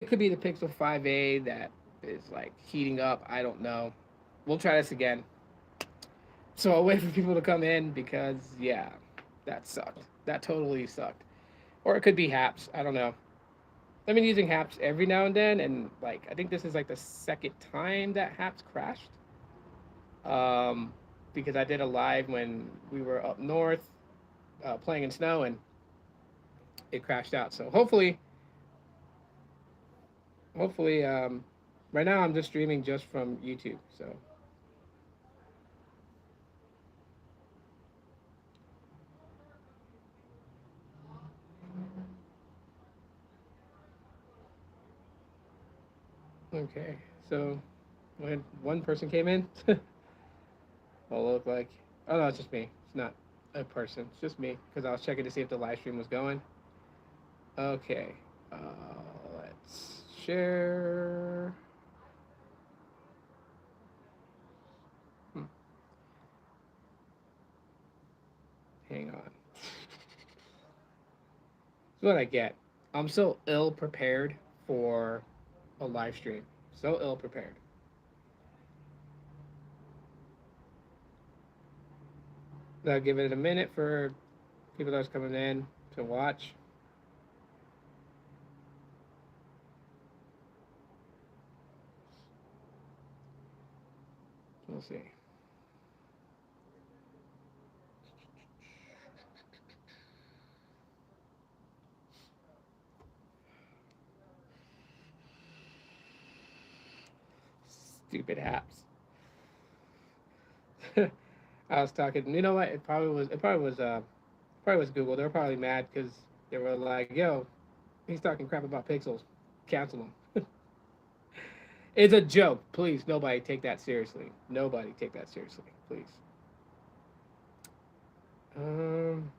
could be the Pixel 5a that is like heating up. I don't know. We'll try this again. So I'll wait for people to come in because yeah, that sucked. That totally sucked. Or it could be Haps. I don't know. I've been using Haps every now and then, and like I think this is like the second time that Haps crashed. Um, because I did a live when we were up north playing in snow, and it crashed out. So hopefully, right now I'm just streaming just from YouTube. So okay, so when one person came in, well, it looked like, oh no, it's just me. It's not a person. It's just me because I was checking to see if the live stream was going. Okay, uh, let's share. Hmm, hang on. That's what I get. I'm so ill prepared for a live stream. So ill prepared. I'll give it a minute for people that's coming in to watch. We'll see. Stupid apps. I was talking. You know what? It probably was. It probably was. Probably was Google. They were probably mad because they were like, "Yo, he's talking crap about pixels. Cancel him." It's a joke. Please, nobody take that seriously. Nobody take that seriously, please. Um.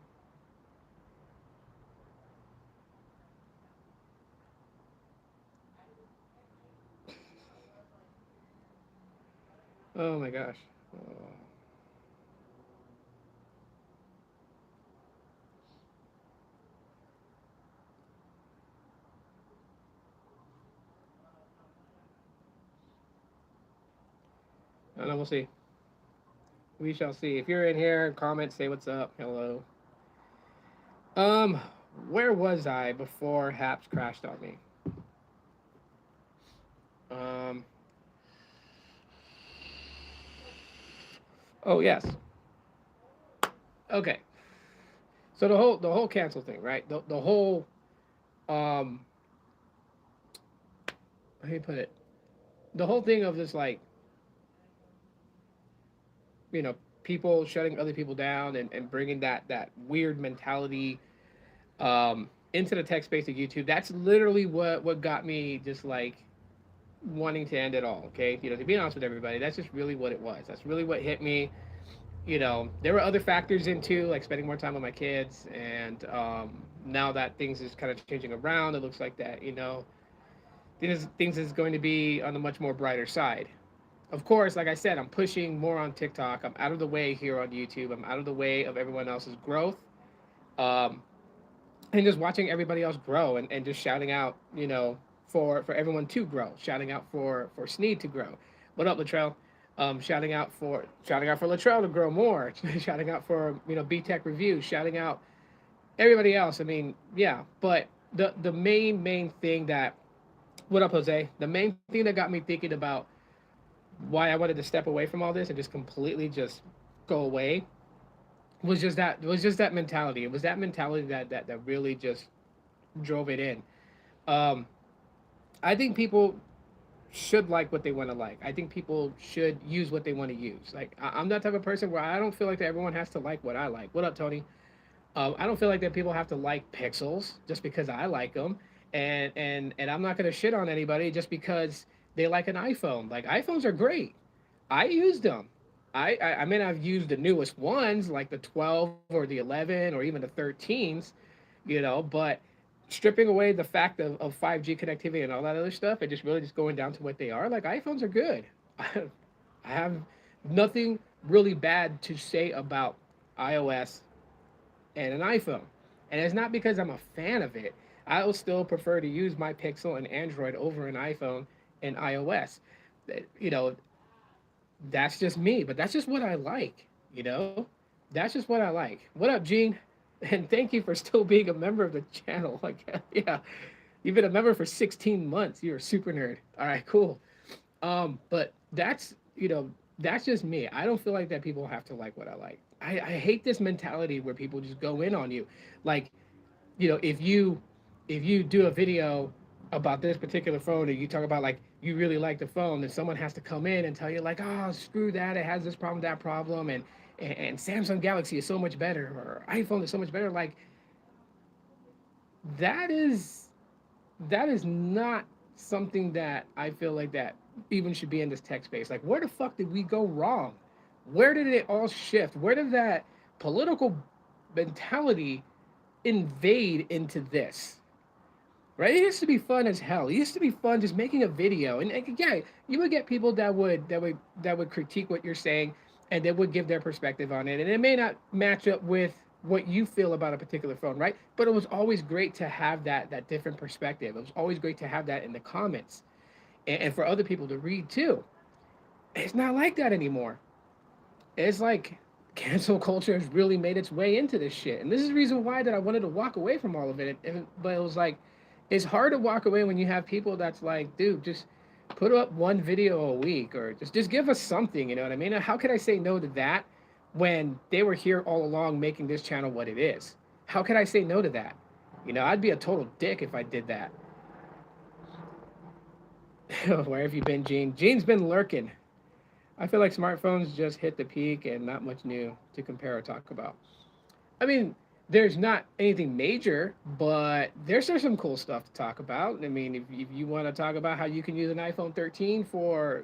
Oh my gosh. Oh. I don't know. We'll see. We shall see. If you're in here, comment, say what's up. Hello. Um. Where was I before Haps crashed on me? Um. Oh yes. Okay. So the whole cancel thing, right? The whole um how do you put it? The whole thing of this like, you know, people shutting other people down and bringing that weird mentality into the tech space of YouTube. That's literally what got me just like wanting to end it all. Okay, to be honest with everybody, that's just really what it was. That's really what hit me. There were other factors into like spending more time with my kids, and now that things is kind of changing around, it looks like that things is going to be on the much more brighter side. Of course, like I said, I'm pushing more on TikTok. I'm out of the way here on YouTube. I'm out of the way of everyone else's growth. Um, and just watching everybody else grow and just shouting out, for everyone to grow, shouting out for Sneed to grow. What up, Latrell? Shouting out for Latrell to grow more, shouting out for B Tech Review, shouting out everybody else. I mean, yeah, but the main thing that what up, Jose? The main thing that got me thinking about why I wanted to step away from all this and just completely just go away was just that mentality. It was that mentality that really just drove it in. Um, I think people should like what they want to like. I think people should use what they want to use. Like I'm that type of person where I don't feel like that everyone has to like what I like. What up, Tony? I don't feel like that people have to like pixels just because I like them, and I'm not gonna shit on anybody just because they like an iPhone. Like iPhones are great. I used them. I mean I've used the newest ones like the 12 or the 11 or even the 13s, but stripping away the fact of 5G connectivity and all that other stuff and just really just going down to what they are, like iPhones are good. I have nothing really bad to say about iOS and an iPhone. And it's not because I'm a fan of it. I will still prefer to use my Pixel and Android over an iPhone and iOS. You know, that's just me, but that's just what I like, you know? That's just what I like. What up, Gene? And thank you for still being a member of the channel. Like, yeah, you've been a member for 16 months. You're a super nerd. All right, cool. But that's, that's just me. I don't feel like that people have to like what I like. I hate this mentality where people just go in on you. Like, if you do a video about this particular phone and you talk about like you really like the phone, then someone has to come in and tell you like, oh, screw that, it has this problem, that problem, and Samsung Galaxy is so much better, or iPhone is so much better. Like, that is that is not something that I feel like that even should be in this tech space. Like, where the fuck did we go wrong? Where did it all shift? Where did that political mentality invade into this? Right? It used to be fun as hell. It used to be fun just making a video, and yeah, you would get people that would critique what you're saying, and they would give their perspective on it, and it may not match up with what you feel about a particular phone, right? But it was always great to have that different perspective. It was always great to have that in the comments, and for other people to read too. It's not like that anymore. It's like cancel culture has really made its way into this shit, and this is the reason why that I wanted to walk away from all of it. But it was like, it's hard to walk away when you have people that's like, dude, just put up one video a week, or just give us something. You know what I mean? How could I say no to that when they were here all along making this channel what it is? How could I say no to that? I'd be a total dick if I did that. Where have you been, Gene? Gene's been lurking. I feel like smartphones just hit the peak and not much new to compare or talk about. I mean, there's not anything major, but there's some cool stuff to talk about. I mean, if you want to talk about how you can use an iPhone 13 for,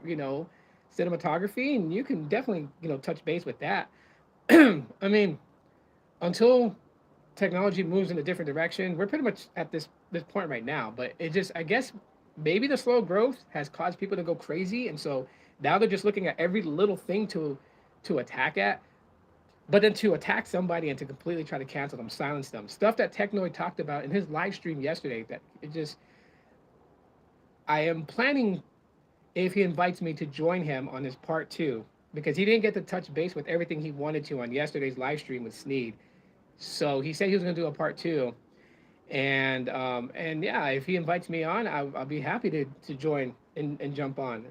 cinematography, and you can definitely, touch base with that. I mean, until technology moves in a different direction, we're pretty much at this point right now. But it just, I guess, maybe the slow growth has caused people to go crazy, and so now they're just looking at every little thing to attack at. But then to attack somebody and to completely try to cancel them, silence them, stuff that Technoid talked about in his live stream yesterday, that it just, I am planning, if he invites me, to join him on his part two, because he didn't get to touch base with everything he wanted to on yesterday's live stream with Sneed. So he said he was going to do a part two, and yeah, if he invites me on, I'll be happy to join and jump on.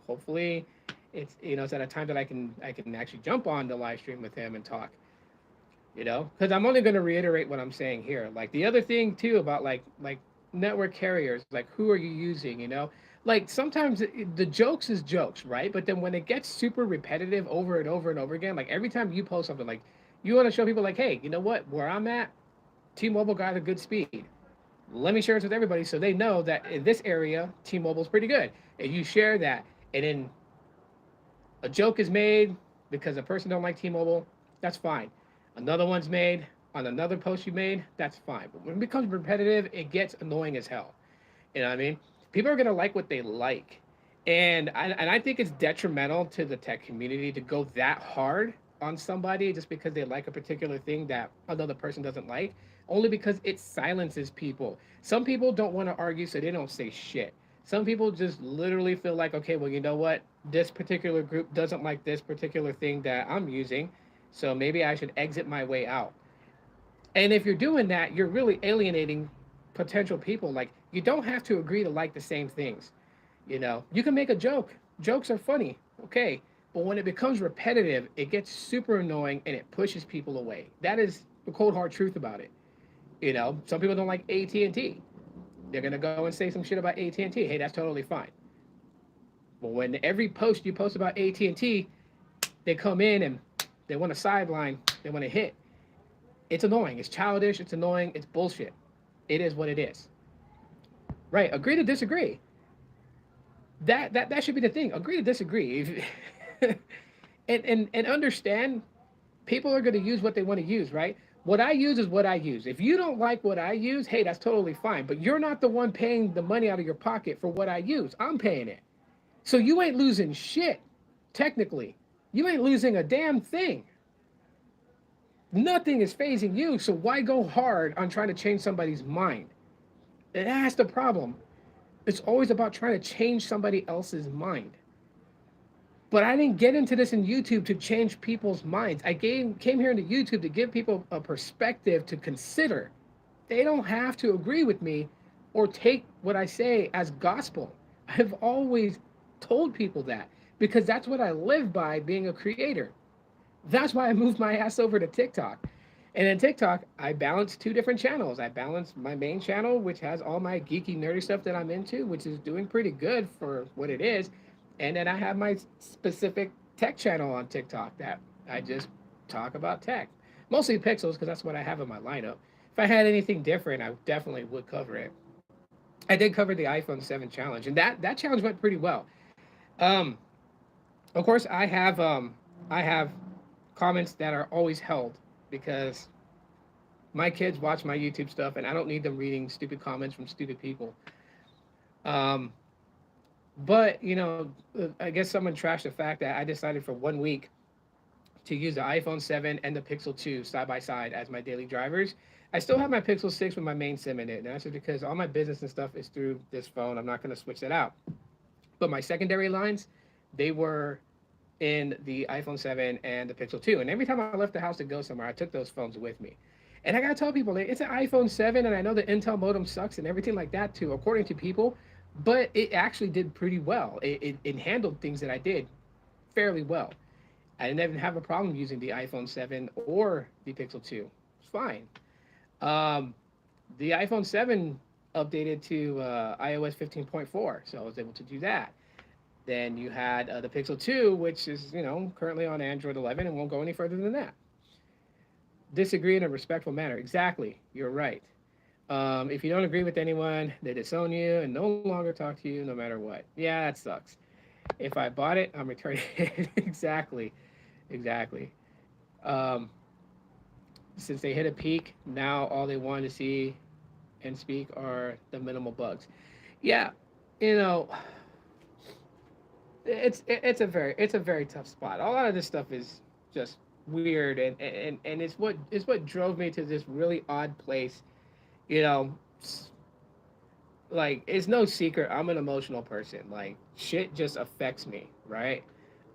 Hopefully, it's at a time that I can actually jump on the live stream with him and talk. Because I'm only going to reiterate what I'm saying here. Like, the other thing too about like network carriers, like, who are you using? Like, sometimes the jokes is jokes, right? But then when it gets super repetitive over and over and over again, like every time you post something, like, you want to show people like, hey, you know what? Where I'm at, T-Mobile got a good speed. Let me share it with everybody so they know that in this area, T-Mobile's pretty good. And you share that, and then a joke is made because a person don't like T-Mobile, that's fine. Another one's made on another post you made, that's fine. But when it becomes repetitive, it gets annoying as hell. You know what I mean? People are gonna like what they like, and I think it's detrimental to the tech community to go that hard on somebody just because they like a particular thing that another person doesn't like, only because it silences people. Some people don't want to argue, so they don't say shit. Some people just literally feel like, okay, well, you know what? This particular group doesn't like this particular thing that I'm using, so maybe I should exit my way out. And if you're doing that, you're really alienating potential people. Like, you don't have to agree to like the same things. You can make a joke. Jokes are funny, okay. But when it becomes repetitive, it gets super annoying and it pushes people away. That is the cold hard truth about it. Some people don't like AT&T. They're gonna go and say some shit about AT&T. Hey, that's totally fine. But when every post you post about AT&T, they come in and they want to sideline, they want to hit. It's annoying. It's childish. It's annoying. It's bullshit. It is what it is. Right? Agree to disagree. That should be the thing. Agree to disagree. and understand, people are going to use what they want to use, right? What I use is what I use. If you don't like what I use, hey, that's totally fine. But you're not the one paying the money out of your pocket for what I use. I'm paying it. So you ain't losing shit, technically. You ain't losing a damn thing. Nothing is phasing you, so why go hard on trying to change somebody's mind? And that's the problem. It's always about trying to change somebody else's mind. But I didn't get into this in YouTube to change people's minds. Came here into YouTube to give people a perspective to consider. They don't have to agree with me or take what I say as gospel. I've always told people that because that's what I live by being a creator. That's why I moved my ass over to TikTok. And in TikTok, I balance two different channels. I balance my main channel, which has all my geeky, nerdy stuff that I'm into, which is doing pretty good for what it is. And then I have my specific tech channel on TikTok that I just talk about tech. Mostly pixels, because that's what I have in my lineup. If I had anything different, I definitely would cover it. I did cover the iPhone 7 challenge, and that challenge went pretty well. Um, of course, I have comments that are always held because my kids watch my YouTube stuff, and I don't need them reading stupid comments from stupid people. Um, but I guess someone trashed the fact that I decided for 1 week to use the iPhone 7 and the Pixel 2 side by side as my daily drivers. I still have my Pixel 6 with my main SIM in it, and that's just because all my business and stuff is through this phone. I'm not going to switch that out. But my secondary lines, they were in the iPhone 7 and the Pixel 2. And every time I left the house to go somewhere, I took those phones with me. And I gotta tell people, it's an iPhone 7, and I know the Intel modem sucks and everything like that too, according to people, but it actually did pretty well. It handled things that I did fairly well. I didn't even have a problem using the iPhone 7 or the Pixel 2. It's fine. Um, the iPhone 7 updated to iOS 15.4, so I was able to do that. Then you had the Pixel 2, which is currently on Android 11 and won't go any further than that. Disagree in a respectful manner. Exactly, you're right. If you don't agree with anyone, they disown you and no longer talk to you no matter what. Yeah, that sucks. If I bought it, I'm returning it. Exactly, exactly. Um, since they hit a peak, now all they want to see and speak are the minimal bugs. Yeah, you know, it's a very tough spot. A lot of this stuff is just weird, and it's what drove me to this really odd place. You know, like it's no secret I'm an emotional person. Like shit just affects me, right?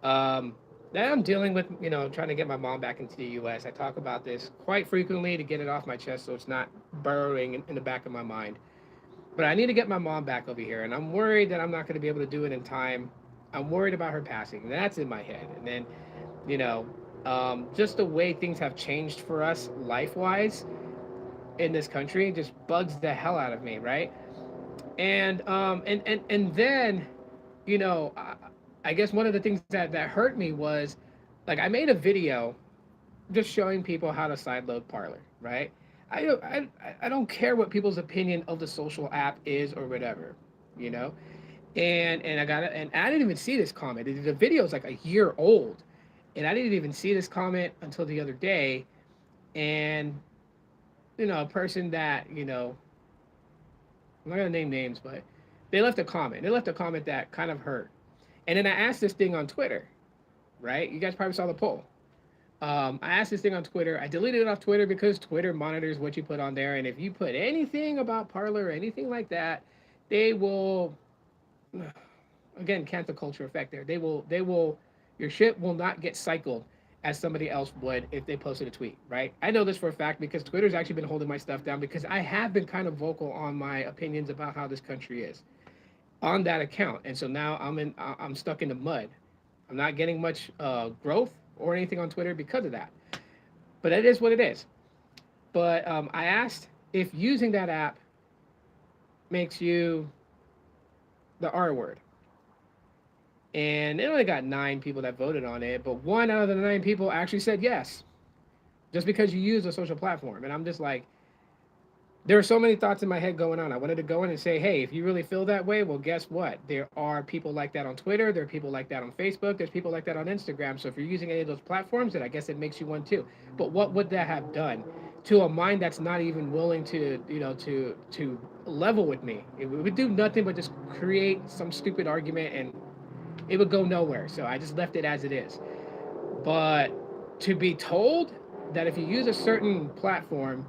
Um, now I'm dealing with trying to get my mom back into the U.S. I talk about this quite frequently to get it off my chest, so it's not burrowing in the back of my mind. But I need to get my mom back over here, and I'm worried that I'm not going to be able to do it in time. I'm worried about her passing. That's in my head, and then you know, just the way things have changed for us life wise in this country just bugs the hell out of me, right? And then I guess one of the things that hurt me was like I made a video just showing people how to sideload Parlor, right? I don't care what people's opinion of the social app is or whatever, you know. And I got it, and I didn't even see this comment. The video is like a year old, and I didn't even see this comment until the other day. And a person that I'm not gonna name names, but they left a comment. They left a comment that kind of hurt. And then I asked this thing on Twitter, right? You guys probably saw the poll. I asked this thing on Twitter. I deleted it off Twitter because Twitter monitors what you put on there, and if you put anything about Parler or anything like that, they will, again, cancel culture effect. There, they will, your shit will not get cycled as somebody else would if they posted a tweet, right? I know this for a fact because Twitter's actually been holding my stuff down because I have been kind of vocal on my opinions about how this country is on that account, and so now I'm stuck in the mud. I'm not getting much growth or anything on Twitter because of that. But it is what it is. But I asked if using that app makes you the R word. And it only got 9 people that voted on it, but 1 out of the 9 people actually said yes, just because you use a social platform. And I'm just like, there are so many thoughts in my head going on. I wanted to go in and say, hey, if you really feel that way, well, guess what? There are people like that on Twitter. There are people like that on Facebook. There's people like that on Instagram. So if you're using any of those platforms, then I guess it makes you one too. But what would that have done to a mind that's not even willing to, to level with me? It would do nothing but just create some stupid argument, and it would go nowhere. So I just left it as it is. But to be told that if you use a certain platform,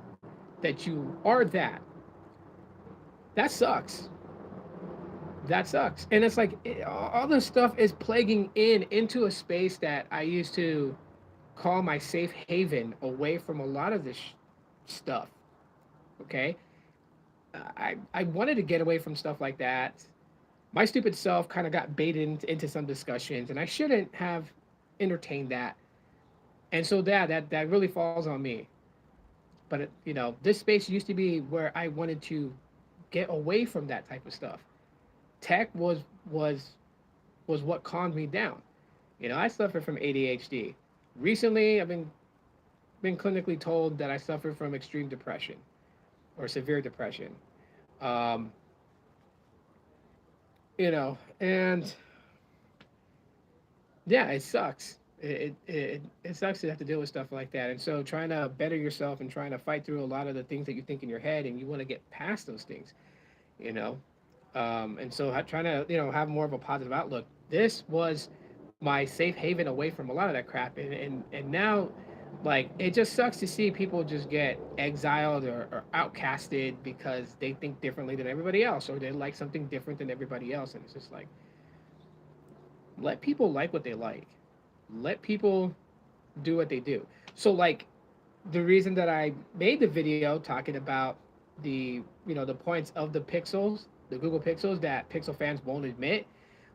that you are that, That sucks. That sucks. And it's like all this stuff is plaguing into a space that I used to call my safe haven away from a lot of this stuff. Okay, I wanted to get away from stuff like that. My stupid self kind of got baited into some discussions, and I shouldn't have entertained that. And so that really falls on me. But this space used to be where I wanted to get away from that type of stuff. Tech was was what calmed me down. I suffer from ADHD. Recently, I've been clinically told that I suffer from extreme depression or severe depression. Um, and yeah, it sucks. It sucks to have to deal with stuff like that. And so trying to better yourself and trying to fight through a lot of the things that you think in your head, and you want to get past those things, you know. And so trying to have more of a positive outlook. This was my safe haven away from a lot of that crap, and now, like, it just sucks to see people just get exiled or outcasted because they think differently than everybody else, or they like something different than everybody else. And it's just like, let people like what they like, let people do what they do. So, like, the reason that I made the video talking about the points of the pixels, the Google Pixels, that Pixel fans won't admit,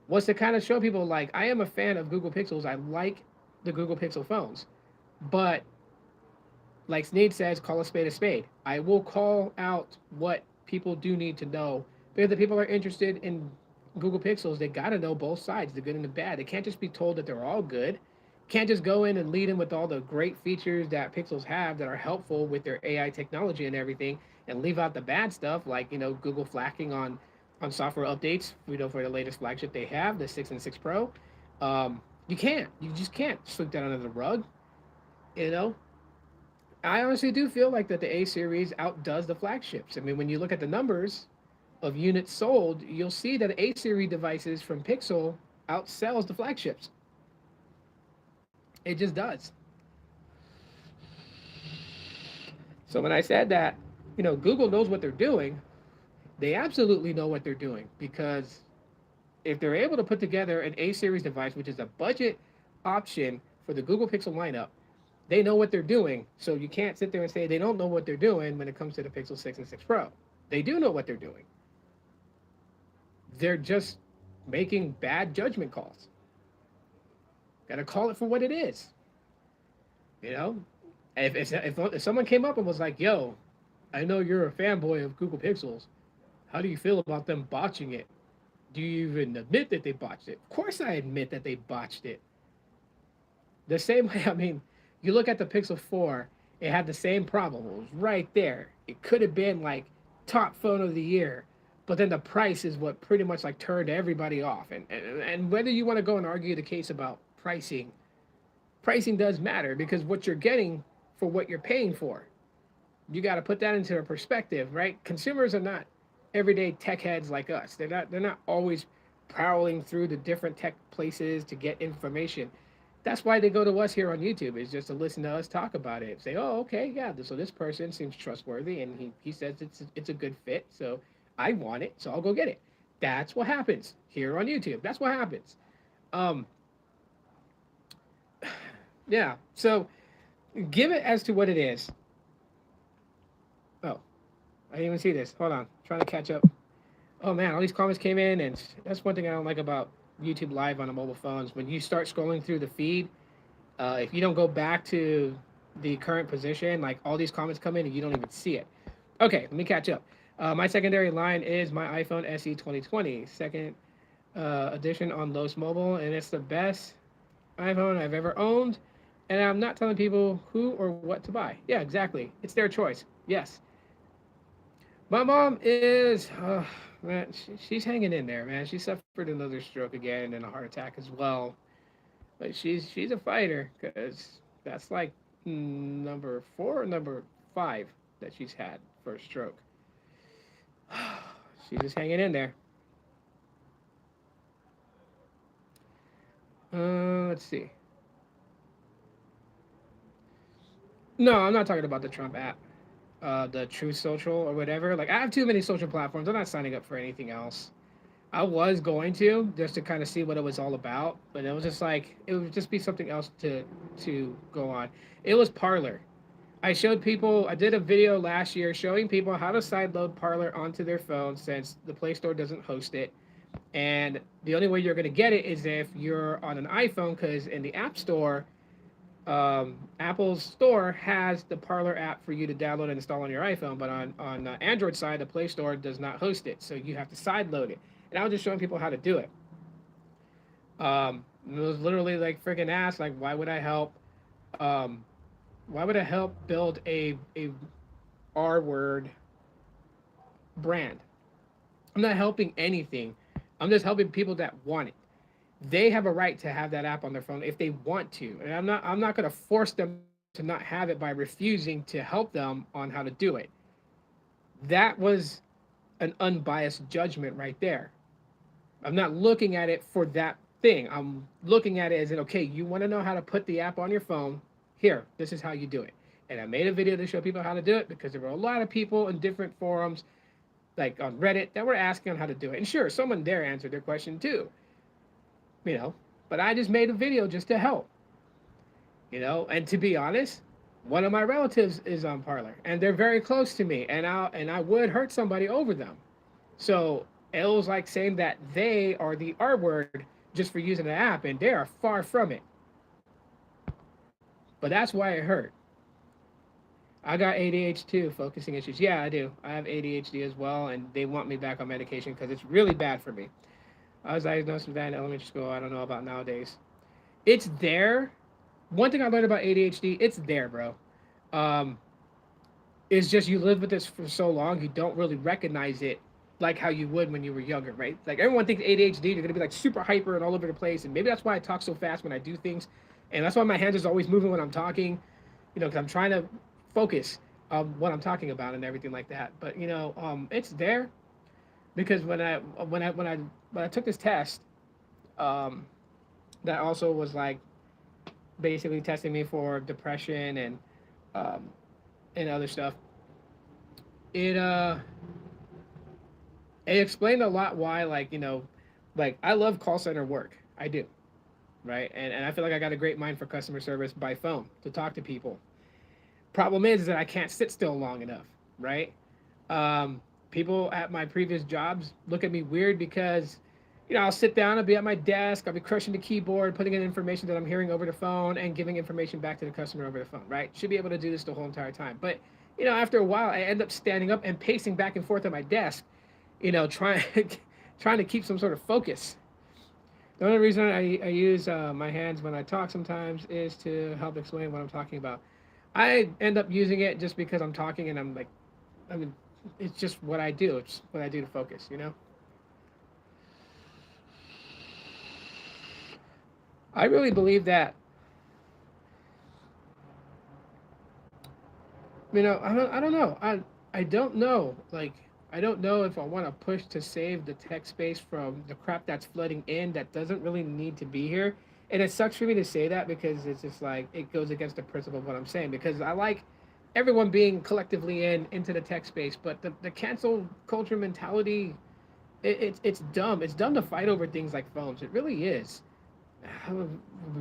was to kind of show people, like, I am a fan of Google Pixels. I like the Google Pixel phones, but like Sneed says, call a spade a spade. I will call out what people do need to know, because the people are interested in Google Pixels, they got to know both sides, the good and the bad. They can't just be told that they're all good. Can't just go in and lead them with all the great features that Pixels have that are helpful with their AI technology and everything, and leave out the bad stuff, like Google flacking on software updates. For the latest flagship they have, the 6 and 6 Pro. You can't. You just can't sweep that under the rug. You know, I honestly do feel like that the A series outdoes the flagships. I mean, when you look at the numbers of units sold, you'll see that A series devices from Pixel outsells the flagships. It just does. So when I said that, Google knows what they're doing, they absolutely know what they're doing, because if they're able to put together an A series device, which is a budget option for the Google Pixel lineup, they know what they're doing. So you can't sit there and say they don't know what they're doing when it comes to the Pixel 6 and 6 Pro. They do know what they're doing. They're just making bad judgment calls. Got to call it for what it is. You know, if someone came up and was like, "Yo, I know you're a fanboy of Google Pixels. How do you feel about them botching it? Do you even admit that they botched it?" Of course, I admit that they botched it. The same way, I mean, you look at the Pixel 4, it had the same problem. It was right there. It could have been like top phone of the year, but then the price is what pretty much like turned everybody off. And whether you want to go and argue the case about pricing does matter, because what you're getting for what you're paying for, you got to put that into a perspective, right? Consumers are not everyday tech heads like us. They're not always prowling through the different tech places to get information. That's why they go to us here on YouTube, is just to listen to us talk about it. Say, oh, okay, yeah, so this person seems trustworthy, and he says it's a good fit, so I want it, so I'll go get it. That's what happens here on YouTube. That's what happens. Um, yeah. So give it as to what it is. Oh, I didn't even see this. Hold on, trying to catch up. Oh man, all these comments came in, and that's one thing I don't like about YouTube Live on the mobile phones. When you start scrolling through the feed, if you don't go back to the current position, like, all these comments come in and you don't even see it. Okay, let me catch up. My secondary line is my iPhone SE 2020, second edition on Los Mobile, and it's the best iPhone I've ever owned. And I'm not telling people who or what to buy. Yeah, exactly. It's their choice. Yes. My mom is, man, she's hanging in there, man. She suffered another stroke again and a heart attack as well. But she's a fighter, because that's like number 4 or number 5 that she's had for a stroke. She's just hanging in there. Let's see. No, I'm not talking about the Trump app. the True Social or whatever. Like I have too many social platforms. I'm not signing up for anything else. I was going to just to kind of see what it was all about, but it was just like it would just be something else to go on. It was Parlor. I showed people. I did a video last year showing people how to sideload Parlor onto their phone since the Play Store doesn't host it, and the only way you're going to get it is if you're on an iPhone, because in the App Store, Apple's store has the Parlor app for you to download and install on your iPhone, but on Android side, the Play Store does not host it, so you have to sideload it. And I was just showing people how to do it. It was literally like freaking ass. Like, why would I help? Um, why would I help build a R word brand? I'm not helping anything. I'm just helping people that want it. They have a right to have that app on their phone if they want to, and I'm not going to force them to not have it by refusing to help them on how to do it. That was an unbiased judgment right there. I'm not looking at it for that thing. I'm looking at it as in, okay, you want to know how to put the app on your phone? Here, this is how you do it. And I made a video to show people how to do it because there were a lot of people in different forums, like on Reddit, that were asking on how to do it. And sure, someone there answered their question too, you know. But I just made a video just to help, you know. And to be honest, one of my relatives is on Parlor, and they're very close to me, and I would hurt somebody over them. So it was like saying that they are the R word just for using the app, and they are far from it. But that's why it hurt. I got ADHD too, focusing issues. Yeah, I do. I have ADHD as well, and they want me back on medication because it's really bad for me. I was diagnosed with that in elementary school. I don't know about nowadays. It's there. One thing I learned about ADHD, it's there, bro. Um, it's just you live with this for so long, you don't really recognize it like how you would when you were younger, right? Like everyone thinks ADHD, you're gonna be like super hyper and all over the place, and maybe that's why I talk so fast when I do things, and that's why my hands is always moving when I'm talking, you know, because I'm trying to focus what I'm talking about and everything like that. But you know, it's there because when I took this test, um, that also was like basically testing me for depression um, and other stuff. It it explained a lot why, like, you know, like I love call center work. I do, right? And I feel like I got a great mind for customer service by phone to talk to people. Problem is that I can't sit still long enough, right? Um, People at my previous jobs look at me weird because, you know, I'll sit down, I'll be at my desk, I'll be crushing the keyboard, putting in information that I'm hearing over the phone, and giving information back to the customer over the phone, right? Should be able to do this the whole entire time. But, you know, after a while, I end up standing up and pacing back and forth at my desk, you know, trying trying to keep some sort of focus. The only reason I use my hands when I talk sometimes is to help explain what I'm talking about. I end up using it just because I'm talking and I'm like, I mean, it's just what I do. It's what I do to focus, you know? I really believe that, you know, I don't know. I don't know. Like, I don't know if I want to push to save the tech space from the crap that's flooding in that doesn't really need to be here. And it sucks for me to say that because it's just like it goes against the principle of what I'm saying. Because I like everyone being collectively into the tech space, but the cancel culture mentality, it's dumb. It's dumb to fight over things like phones. It really is.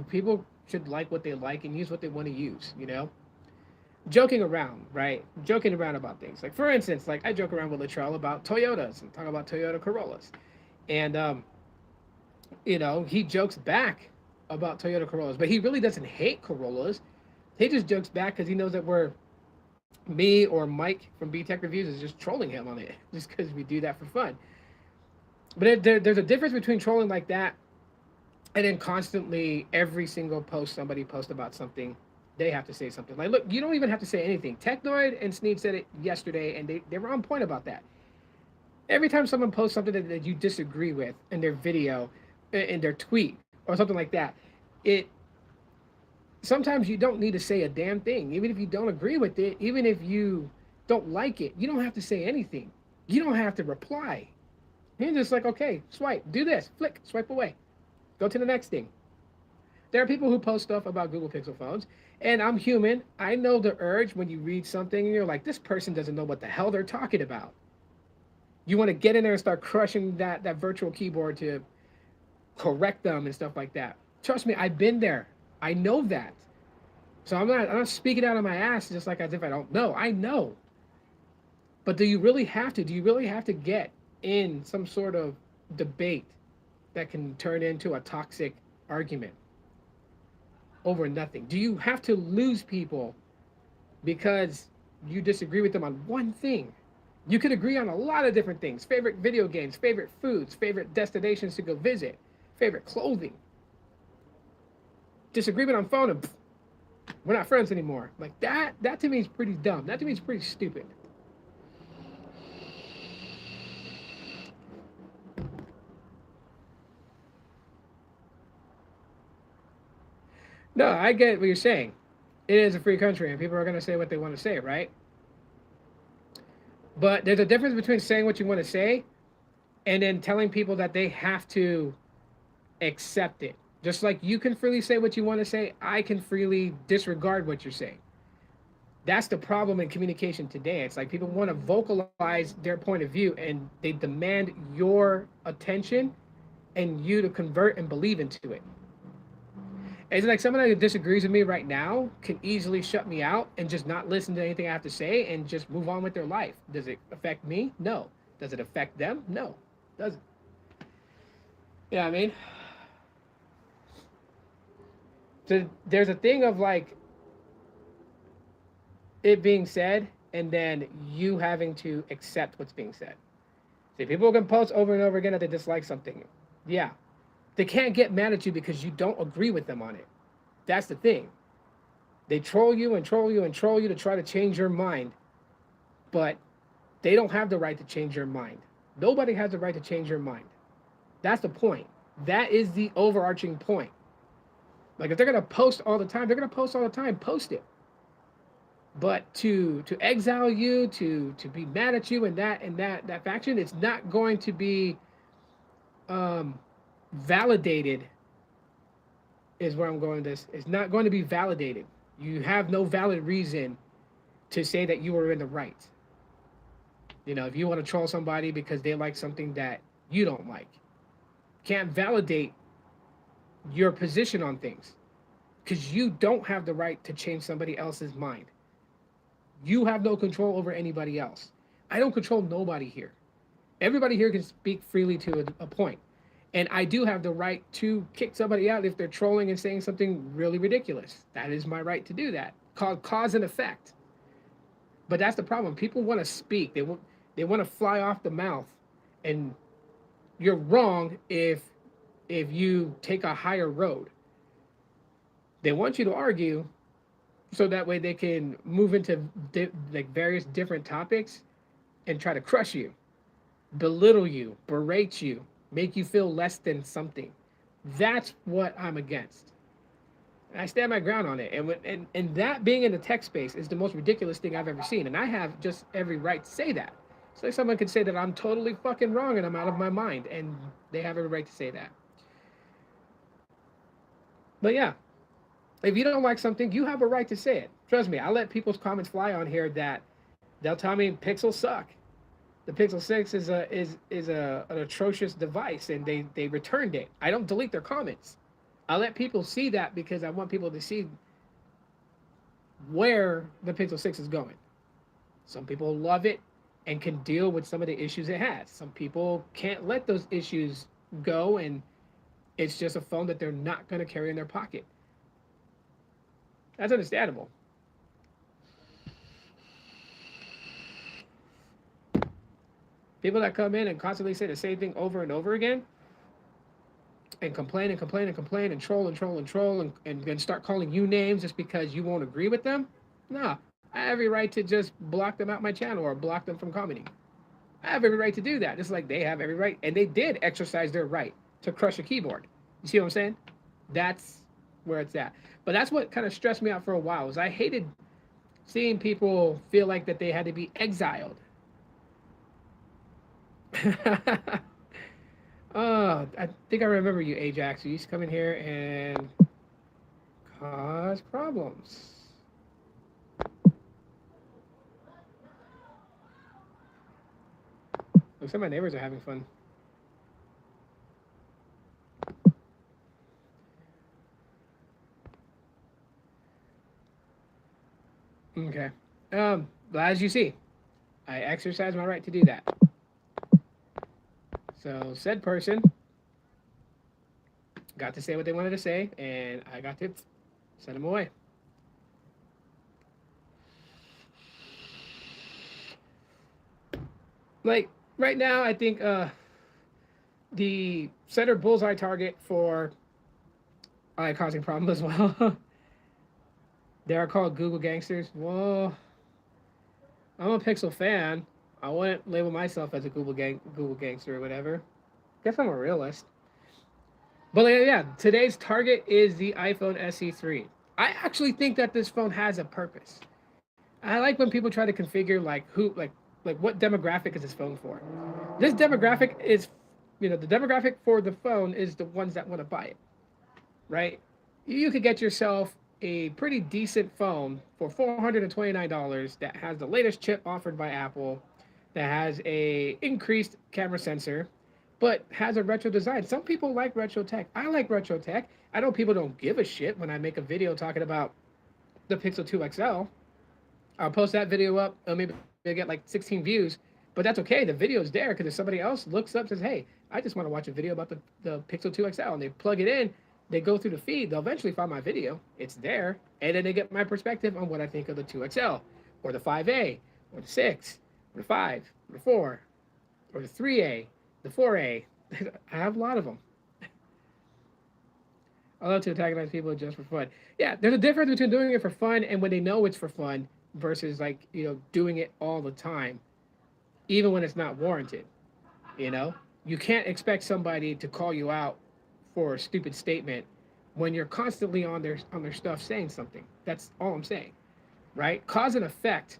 People should like what they like and use what they want to use. You know, joking around, right? Joking around about things. Like for instance, like I joke around with Latrell about Toyotas and talk about Toyota Corollas, and you know, he jokes back about Toyota Corollas, but he really doesn't hate Corollas. He just jokes back because he knows that we're me or Mike from B Tech Reviews is just trolling him on it, just because we do that for fun. But there's a difference between trolling like that and then constantly every single post somebody posts about something, they have to say something. Like, look, you don't even have to say anything. Technoid and Sneed said it yesterday, and they were on point about that. Every time someone posts something that you disagree with in their video, in their tweet, or something like that, it sometimes you don't need to say a damn thing. Even if you don't agree with it, even if you don't like it, you don't have to say anything. You don't have to reply. You're just like, okay, swipe, do this, flick, swipe away, go to the next thing. There are people who post stuff about Google Pixel phones, and I'm human. I know the urge when you read something and you're like, this person doesn't know what the hell they're talking about. You want to get in there and start crushing that virtual keyboard to correct them and stuff like that. Trust me, I've been there. I know that. So I'm not speaking out of my ass just like as if I don't know. I know. But do you really have to? Do you really have to get in some sort of debate that can turn into a toxic argument over nothing? Do you have to lose people because you disagree with them on one thing? You could agree on a lot of different things: favorite video games, favorite foods, favorite destinations to go visit, favorite clothing. Disagreement on phone and pff, we're not friends anymore. Like that to me is pretty dumb. That to me is pretty stupid. No, I get what you're saying. It is a free country and people are going to say what they want to say, right? But there's a difference between saying what you want to say and then telling people that they have to accept it. Just like you can freely say what you want to say, I can freely disregard what you're saying. That's the problem in communication today. It's like people want to vocalize their point of view and they demand your attention and you to convert and believe into it. It's like someone that disagrees with me right now can easily shut me out and just not listen to anything I have to say and just move on with their life. Does it affect me? No. Does it affect them? No. Doesn't. Yeah, I mean, so there's a thing of like it being said and then you having to accept what's being said. See, people can post over and over again that they dislike something. Yeah. They can't get mad at you because you don't agree with them on it. That's the thing. They troll you and troll you and troll you to try to change your mind, but they don't have the right to change your mind. Nobody has the right to change your mind. That's the point. That is the overarching point. Like if they're gonna post all the time, they're gonna post all the time. Post it. But to exile you, to be mad at you and that faction, it's not going to be validated. Is where I'm going. This it's not going to be validated. You have no valid reason to say that you were in the right. You know, if you want to troll somebody because they like something that you don't like, can't validate your position on things because you don't have the right to change somebody else's mind. You have no control over anybody else. I don't control nobody here. Everybody here can speak freely to a point. And I do have the right to kick somebody out if they're trolling and saying something really ridiculous. That is my right to do that. Called cause and effect. But that's the problem. People want to speak. They want to fly off the mouth. And you're wrong if you take a higher road. They want you to argue so that way they can move into like various different topics and try to crush you, belittle you, berate you, make you feel less than something. That's what I'm against. And I stand my ground on it. And that being in the tech space is the most ridiculous thing I've ever seen. And I have just every right to say that. So like someone could say that I'm totally fucking wrong and I'm out of my mind. And they have every right to say that. But yeah, if you don't like something, you have a right to say it. Trust me, I let people's comments fly on here that they'll tell me Pixels suck. The Pixel 6 is an atrocious device and they returned it. I don't delete their comments. I let people see that because I want people to see where the Pixel 6 is going. Some people love it and can deal with some of the issues it has. Some people can't let those issues go and it's just a phone that they're not going to carry in their pocket. That's understandable. People that come in and constantly say the same thing over and over again and complain and complain and complain and troll and troll and troll and start calling you names just because you won't agree with them. No, I have every right to just block them out my channel or block them from commenting. I have every right to do that, just like they have every right. And they did exercise their right to crush a keyboard. You see what I'm saying? That's where it's at. But that's what kind of stressed me out for a while, is I hated seeing people feel like that they had to be exiled. Oh, I think I remember you, Ajax. You used to come in here and cause problems. Looks like my neighbors are having fun. Okay. But as you see, I exercise my right to do that. So said person got to say what they wanted to say, and I got to send them away. Like right now, I think the center bullseye target for causing problems as well. They are called Google gangsters. Well, I'm a Pixel fan. I wouldn't label myself as a Google gangster or whatever. Guess I'm a realist. But yeah, today's target is the iPhone SE3. I actually think that this phone has a purpose. I like when people try to configure like what demographic is this phone for. This demographic is, the demographic for the phone is the ones that want to buy it, right? You could get yourself a pretty decent phone for $429 that has the latest chip offered by Apple, that has a increased camera sensor, but has a retro design. Some people like retro tech. I like retro tech. I know people don't give a shit when I make a video talking about the Pixel 2 XL. I'll post that video up. Maybe I get like 16 views, but that's okay. The video is there because if somebody else looks up and says, "Hey, I just want to watch a video about the Pixel 2 XL," and they plug it in, they go through the feed, they'll eventually find my video. It's there, and then they get my perspective on what I think of the 2XL, or the 5A, or the 6, or the 5, or the 4, or the 3A, the 4A. I have a lot of them. I love to antagonize people just for fun. Yeah, there's a difference between doing it for fun and when they know it's for fun versus like doing it all the time, even when it's not warranted. You know, you can't expect somebody to call you out for a stupid statement when you're constantly on their stuff saying something. That's all I'm saying, right? Cause and effect.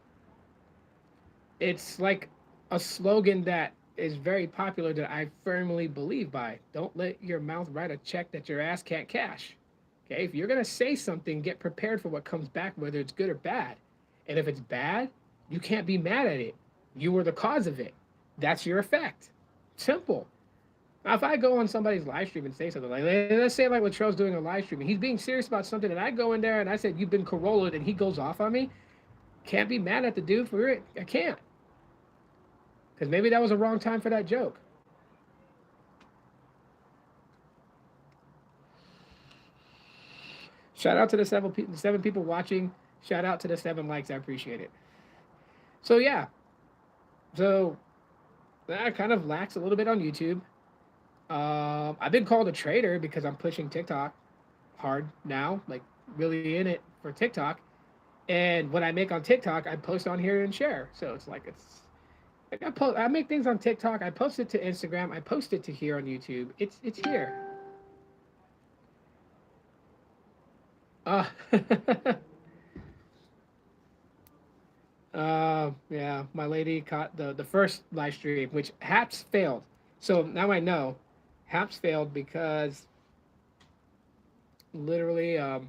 It's like a slogan that is very popular that I firmly believe by. Don't let your mouth write a check that your ass can't cash. Okay, if you're gonna say something, get prepared for what comes back, whether it's good or bad. And if it's bad, you can't be mad at it. You were the cause of it. That's your effect. Simple. Now, if I go on somebody's live stream and say something like, let's say like what Tro's doing a live stream, and he's being serious about something, and I go in there and I said you've been Corolla'd, and he goes off on me, can't be mad at the dude for it. I can't, because maybe that was a wrong time for that joke. Shout out to the seven people watching. Shout out to the 7 likes. I appreciate it. So yeah, so that kind of lacks a little bit on YouTube. I've been called a traitor because I'm pushing TikTok hard now, like really in it for TikTok. And what I make on TikTok, I post on here and share. So it's like I make things on TikTok. I post it to Instagram. I post it to here on YouTube. It's here. Uh, yeah, my lady caught the first live stream, which Haps failed. So now I know Haps failed because literally I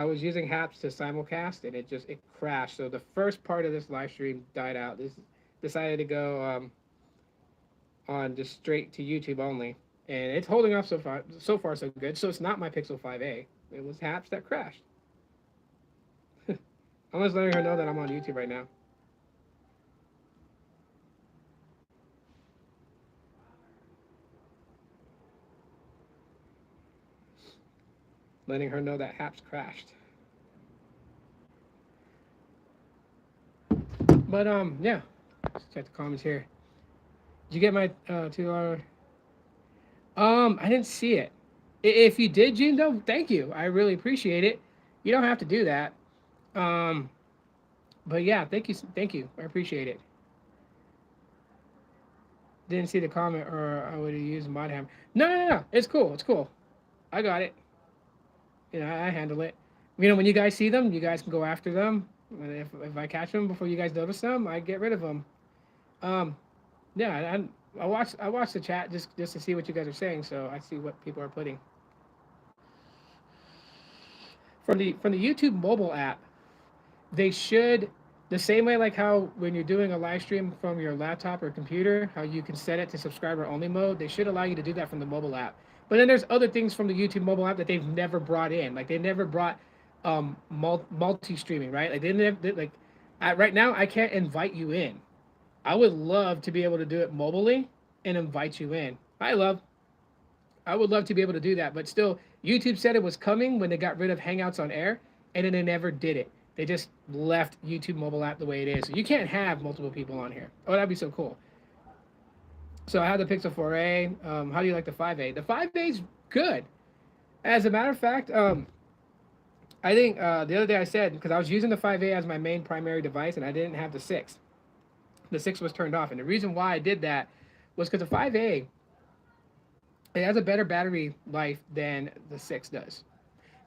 was using Haps to simulcast and it crashed. So the first part of this live stream died out. This decided to go on just straight to YouTube only, and it's holding up so far. So far so good. So it's not my Pixel 5A. It was Haps that crashed. I'm just letting her know that I'm on YouTube right now. Letting her know that Haps crashed. But yeah. Let's check the comments here. Did you get my $2? I didn't see it. If you did, Gene, though, thank you. I really appreciate it. You don't have to do that. Um, but yeah, thank you, thank you. I appreciate it. Didn't see the comment, or I would have used mod hammer. No, no, no, no. It's cool. It's cool. I got it. I handle it. When you guys see them, you guys can go after them. If I catch them before you guys notice them, I get rid of them. Um, yeah, I watch the chat just to see what you guys are saying, so I see what people are putting. from the YouTube mobile app, they should, the same way like how when you're doing a live stream from your laptop or computer, how you can set it to subscriber only mode, they should allow you to do that from the mobile app. But then there's other things from the YouTube mobile app that they've never brought in. Like they never brought multi streaming, right? Like they never like right now I can't invite you in. I would love to be able to do it mobilely and invite you in. I would love to be able to do that, but still, YouTube said it was coming when they got rid of Hangouts on Air, and then they never did it. They just left YouTube mobile app the way it is. So you can't have multiple people on here. Oh, that'd be so cool. So I have the Pixel 4a. How do you like the 5a? The 5a is good. As a matter of fact, I think the other day I said, because I was using the 5a as my main primary device, and I didn't have the 6. The 6 was turned off, and the reason why I did that was because the 5a, it has a better battery life than the 6 does.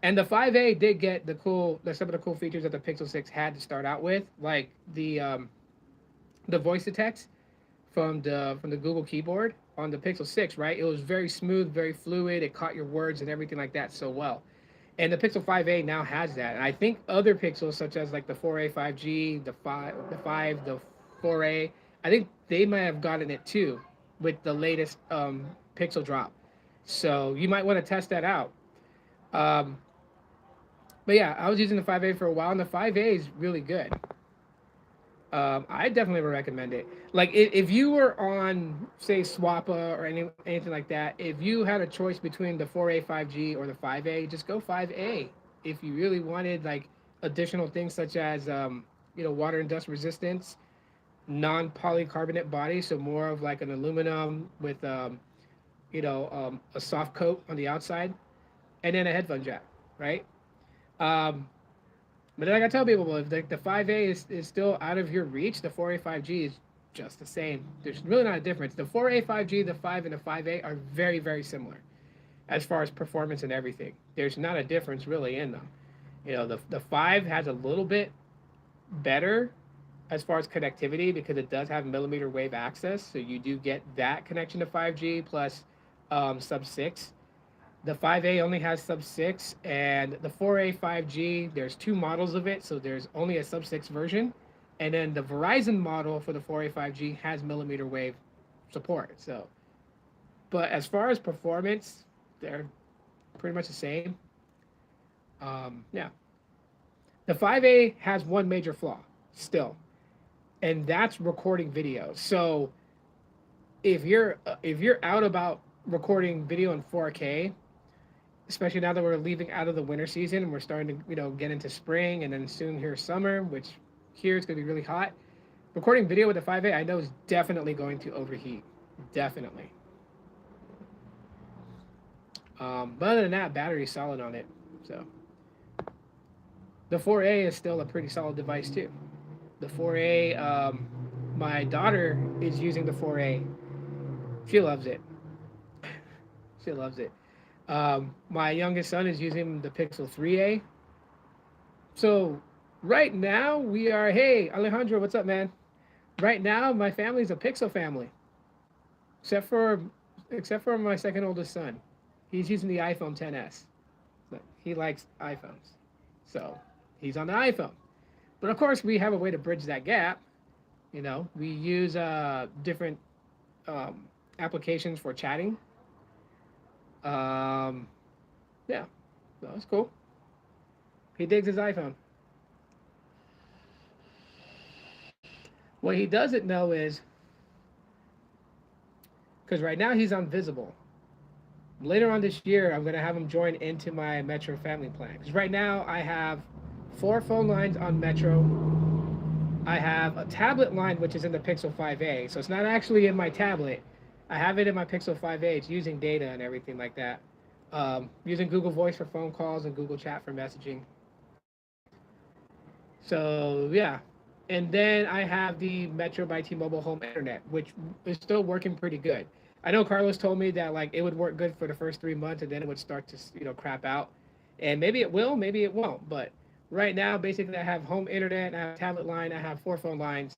And the 5a did get some of the cool features that the Pixel 6 had to start out with, like the voice to text from the Google keyboard on the Pixel 6, right? It was very smooth, very fluid. It caught your words and everything like that so well. And the Pixel 5a now has that. And I think other Pixels, such as like the 4a 5G, the 4a, I think they might have gotten it too with the latest Pixel drop. So you might want to test that out. But yeah, I was using the 5a for a while, and the 5a is really good. I definitely would recommend it. Like if you were on, say, Swappa or anything like that, if you had a choice between the 4a 5G or the 5a, just go 5a. If you really wanted like additional things such as water and dust resistance, non-polycarbonate body, so more of like an aluminum with a soft coat on the outside, and then a headphone jack, right? Um, but then I gotta tell people, if the 5A is still out of your reach, the 4A 5G is just the same. There's really not a difference. The 4A 5G, the 5 and the 5A are very, very similar as far as performance and everything. There's not a difference really in them. The 5 has a little bit better as far as connectivity because it does have millimeter wave access, so you do get that connection to 5G plus sub 6. The 5A only has sub 6, and the 4A 5G, there's 2 models of it, so there's only a sub 6 version. And then the Verizon model for the 4A 5G has millimeter wave support. So, but as far as performance, they're pretty much the same. Yeah. The 5A has one major flaw still, and that's recording video. So if you're out about recording video in 4K, especially now that we're leaving out of the winter season and we're starting to get into spring and then soon here summer, which here it's going to be really hot, recording video with the 5A I know is definitely going to overheat, definitely. But other than that, battery's solid on it. So the 4A is still a pretty solid device too. The 4A, my daughter is using the 4A. She loves it. She loves it. My youngest son is using the Pixel 3a. So right now we are, hey Alejandro, what's up, man? Right now my family's a Pixel family, except for my second oldest son. He's using the iPhone 10s. He likes iPhones, so he's on the iPhone. But of course we have a way to bridge that gap. We use different applications for chatting. Yeah, so that's cool. He digs his iPhone. What he doesn't know is, because right now he's on Visible. Later on this year, I'm going to have him join into my Metro family plan. Because right now I have 4 phone lines on Metro. I have a tablet line, which is in the Pixel 5a. So it's not actually in my tablet. I have it in my Pixel 5a. It's using data and everything like that. Using Google Voice for phone calls and Google Chat for messaging. So yeah. And then I have the Metro by T-Mobile home internet, which is still working pretty good. I know Carlos told me that like it would work good for the first 3 months and then it would start to crap out. And maybe it will, maybe it won't. But right now, basically, I have home internet, I have a tablet line, I have 4 phone lines.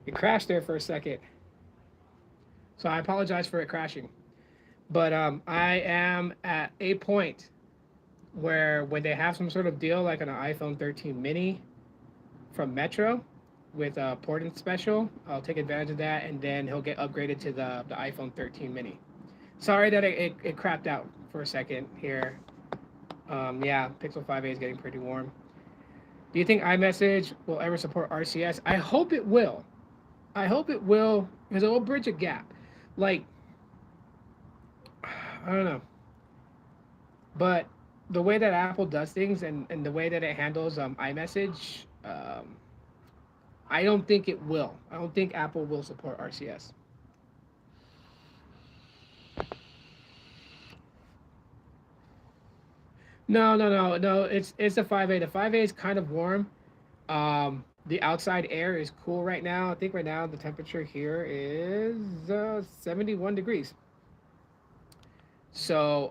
It crashed there for a second. So I apologize for it crashing. But I am at a point where when they have some sort of deal like on an iPhone 13 mini from Metro with a port-in special, I'll take advantage of that, and then he'll get upgraded to the iPhone 13 mini. Sorry that it crapped out for a second here. Yeah, Pixel 5a is getting pretty warm. Do you think iMessage will ever support RCS? I hope it will. I hope it will, because it will bridge a gap. Like, I don't know. But the way that Apple does things, and the way that it handles iMessage, I don't think it will. I don't think Apple will support RCS. No, no, no, no. It's a 5A. The 5A is kind of warm. The outside air is cool right now. I think right now the temperature here is 71 degrees. So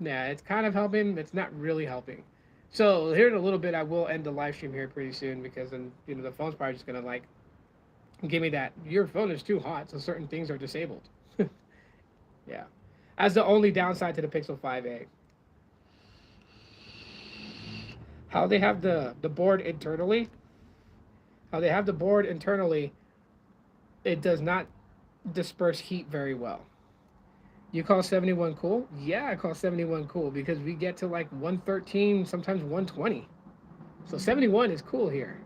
yeah, it's kind of helping. It's not really helping. So here in a little bit, I will end the live stream here pretty soon, because then the phone's probably just gonna like give me that your phone is too hot, so certain things are disabled. Yeah, as the only downside to the Pixel 5a. How they have the board internally, how they have the board internally, it does not disperse heat very well. You call 71 cool? Yeah, I call 71 cool, because we get to like 113, sometimes 120. So 71 is cool here.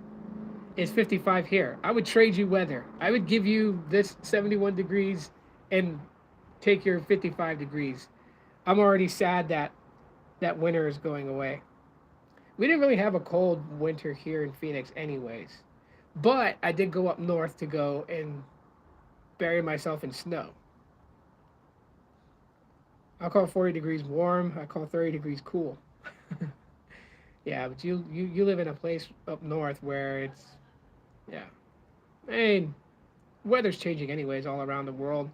It's 55 here. I would trade you weather. I would give you this 71 degrees and take your 55 degrees. I'm already sad that that winter is going away. We didn't really have a cold winter here in Phoenix, anyways. But I did go up north to go and bury myself in snow. I'll call 40 degrees warm. I call 30 degrees cool. Yeah, but you live in a place up north where it's, yeah. I mean, weather's changing anyways all around the world.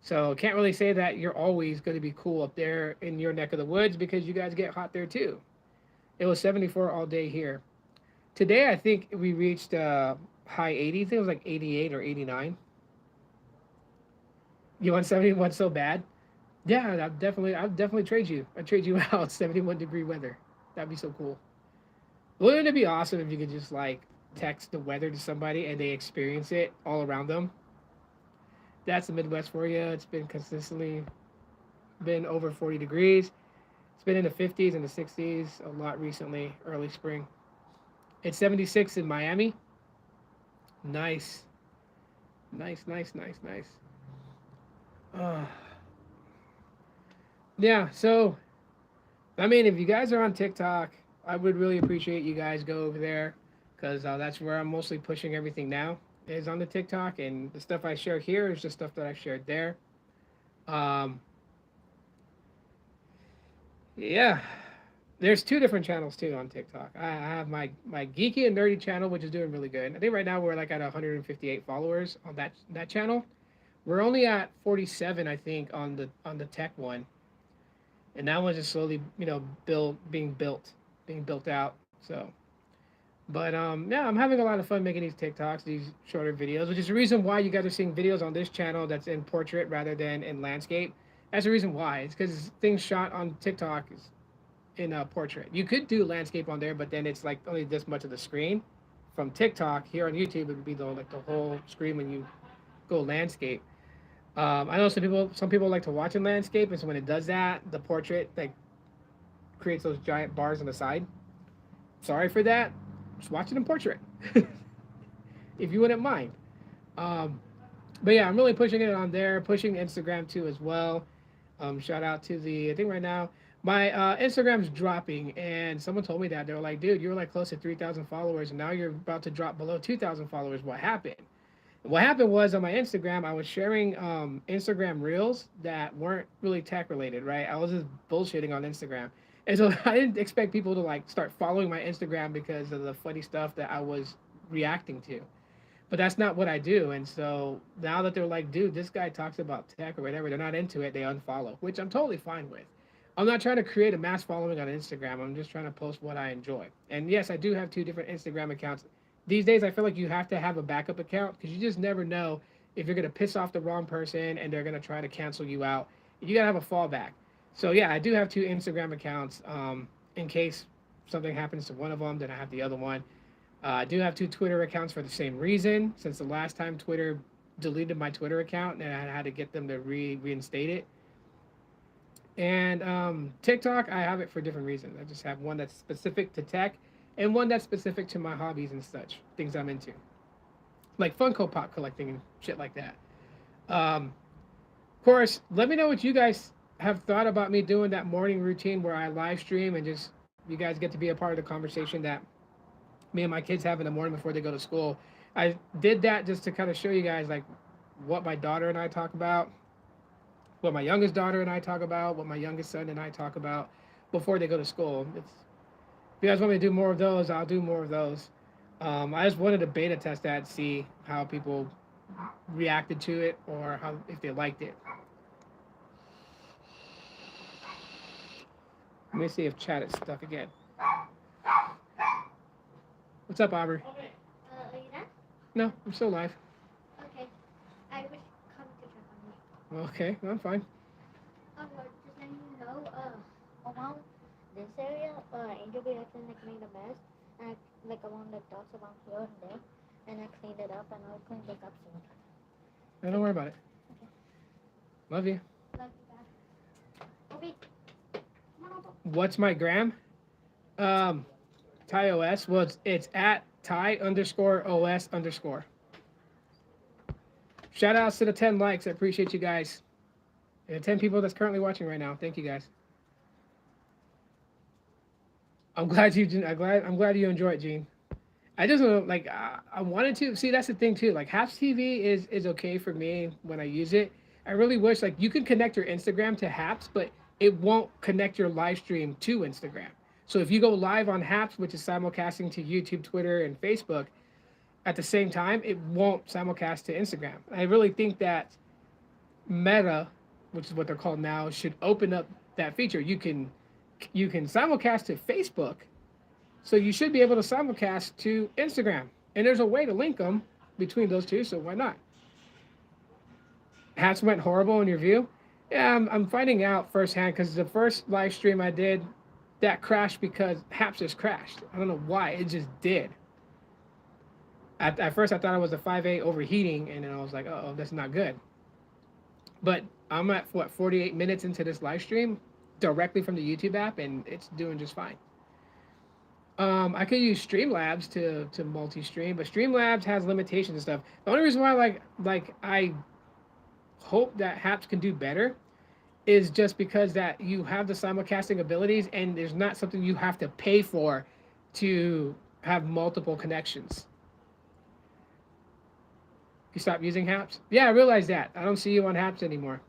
So can't really say that you're always going to be cool up there in your neck of the woods, because you guys get hot there too. It was 74 all day here. Today I think we reached high 80s. I think it was like 88 or 89. You want 71 so bad? Yeah, I'll definitely trade you. I'd trade you out 71-degree weather. That'd be so cool. Wouldn't it be awesome if you could just like text the weather to somebody and they experience it all around them? That's the Midwest for you. It's been consistently been over 40 degrees. It's been in the 50s and the 60s a lot recently, early spring. It's 76 in Miami. Nice. Nice, nice, nice, nice. Uh, yeah, so, I mean, if you guys are on TikTok, I would really appreciate you guys go over there, because that's where I'm mostly pushing everything now, is on the TikTok. And the stuff I share here is just stuff that I shared there. Um, yeah, there's two different channels too on TikTok. I have my geeky and nerdy channel, which is doing really good. I think right now we're like at 158 followers on that channel. We're only at 47, I think, on the tech one, and that one's just slowly, being built out. So, but yeah, I'm having a lot of fun making these TikToks, these shorter videos, which is the reason why you guys are seeing videos on this channel that's in portrait rather than in landscape. That's the reason why. It's because things shot on TikTok is in a portrait. You could do landscape on there, but then it's like only this much of the screen. From TikTok here on YouTube, it would be the whole screen when you go landscape. I know some people like to watch in landscape, and so when it does that, the portrait like creates those giant bars on the side. Sorry for that. Just watch it in portrait, if you wouldn't mind. Um, but yeah, I'm really pushing it on there, pushing Instagram too as well. Shout out to I think right now my Instagram's dropping, and someone told me that they were like, "Dude, you were like close to 3,000 followers, and now you're about to drop below 2,000 followers. What happened?" What happened was, on my Instagram, I was sharing Instagram reels that weren't really tech related, right? I was just bullshitting on Instagram. And so I didn't expect people to like start following my Instagram because of the funny stuff that I was reacting to. But that's not what I do. And so now that they're like, dude, this guy talks about tech or whatever, they're not into it, they unfollow, which I'm totally fine with. I'm not trying to create a mass following on Instagram. I'm just trying to post what I enjoy. And yes, I do have two different Instagram accounts. These days, I feel like you have to have a backup account, because you just never know if you're going to piss off the wrong person and they're going to try to cancel you out. You got to have a fallback. So yeah, I do have two Instagram accounts. In case something happens to one of them, then I have the other one. I do have two Twitter accounts for the same reason. Since the last time Twitter deleted my Twitter account, and I had to get them to reinstate it. And TikTok, I have it for different reasons. I just have one that's specific to tech, and one that's specific to my hobbies and such, things I'm into, like Funko Pop collecting and shit like that. Of course, let me know what you guys have thought about me doing that morning routine where I live stream and just you guys get to be a part of the conversation that me and my kids have in the morning before they go to school. I did that just to kind of show you guys like what my daughter and I talk about, what my youngest daughter and I talk about, what my youngest son and I talk about before they go to school. If you guys want me to do more of those, I'll do more of those. I just wanted to beta test that, see how people reacted to it or how if they liked it. Let me see if chat is stuck again. What's up, Aubrey? Okay. Are you there? No, I'm still live. Okay. I was coming to check on you. Okay, I'm fine. Just letting you know, around this area, Angel Bee actually like made a mess, and like around the dots around here and there, and I cleaned it up, and I'll clean this up soon. No, don't worry about it. Okay. Love you. Love you, Dad. Okay. Come on over. What's my gram? Ty OS. Well, it's at Ty_OS_. Shout outs to the 10 likes. I appreciate you guys. And the 10 people that's currently watching right now. Thank you guys. I'm glad you enjoyed, Gene. I just like I wanted to see. That's the thing too. Like Haps TV is okay for me when I use it. I really wish like you can connect your Instagram to Haps, but it won't connect your live stream to Instagram. So if you go live on Haps, which is simulcasting to YouTube, Twitter, and Facebook, at the same time, it won't simulcast to Instagram. I really think that Meta, which is what they're called now, should open up that feature. You can simulcast to Facebook, so you should be able to simulcast to Instagram. And there's a way to link them between those two, so why not? Hats went horrible in your view? Yeah, I'm finding out firsthand because the first live stream I did, that crashed because Haps just crashed. I don't know why, it just did. At first, I thought it was a 5A overheating, and then I was like, oh, that's not good. But I'm at, 48 minutes into this live stream directly from the YouTube app, and it's doing just fine. I could use Streamlabs to multi-stream, but Streamlabs has limitations and stuff. The only reason why I hope that Haps can do better is just because that you have the simulcasting abilities, and there's not something you have to pay for to have multiple connections. You stop using Haps? Yeah, I realize that. I don't see you on Haps anymore.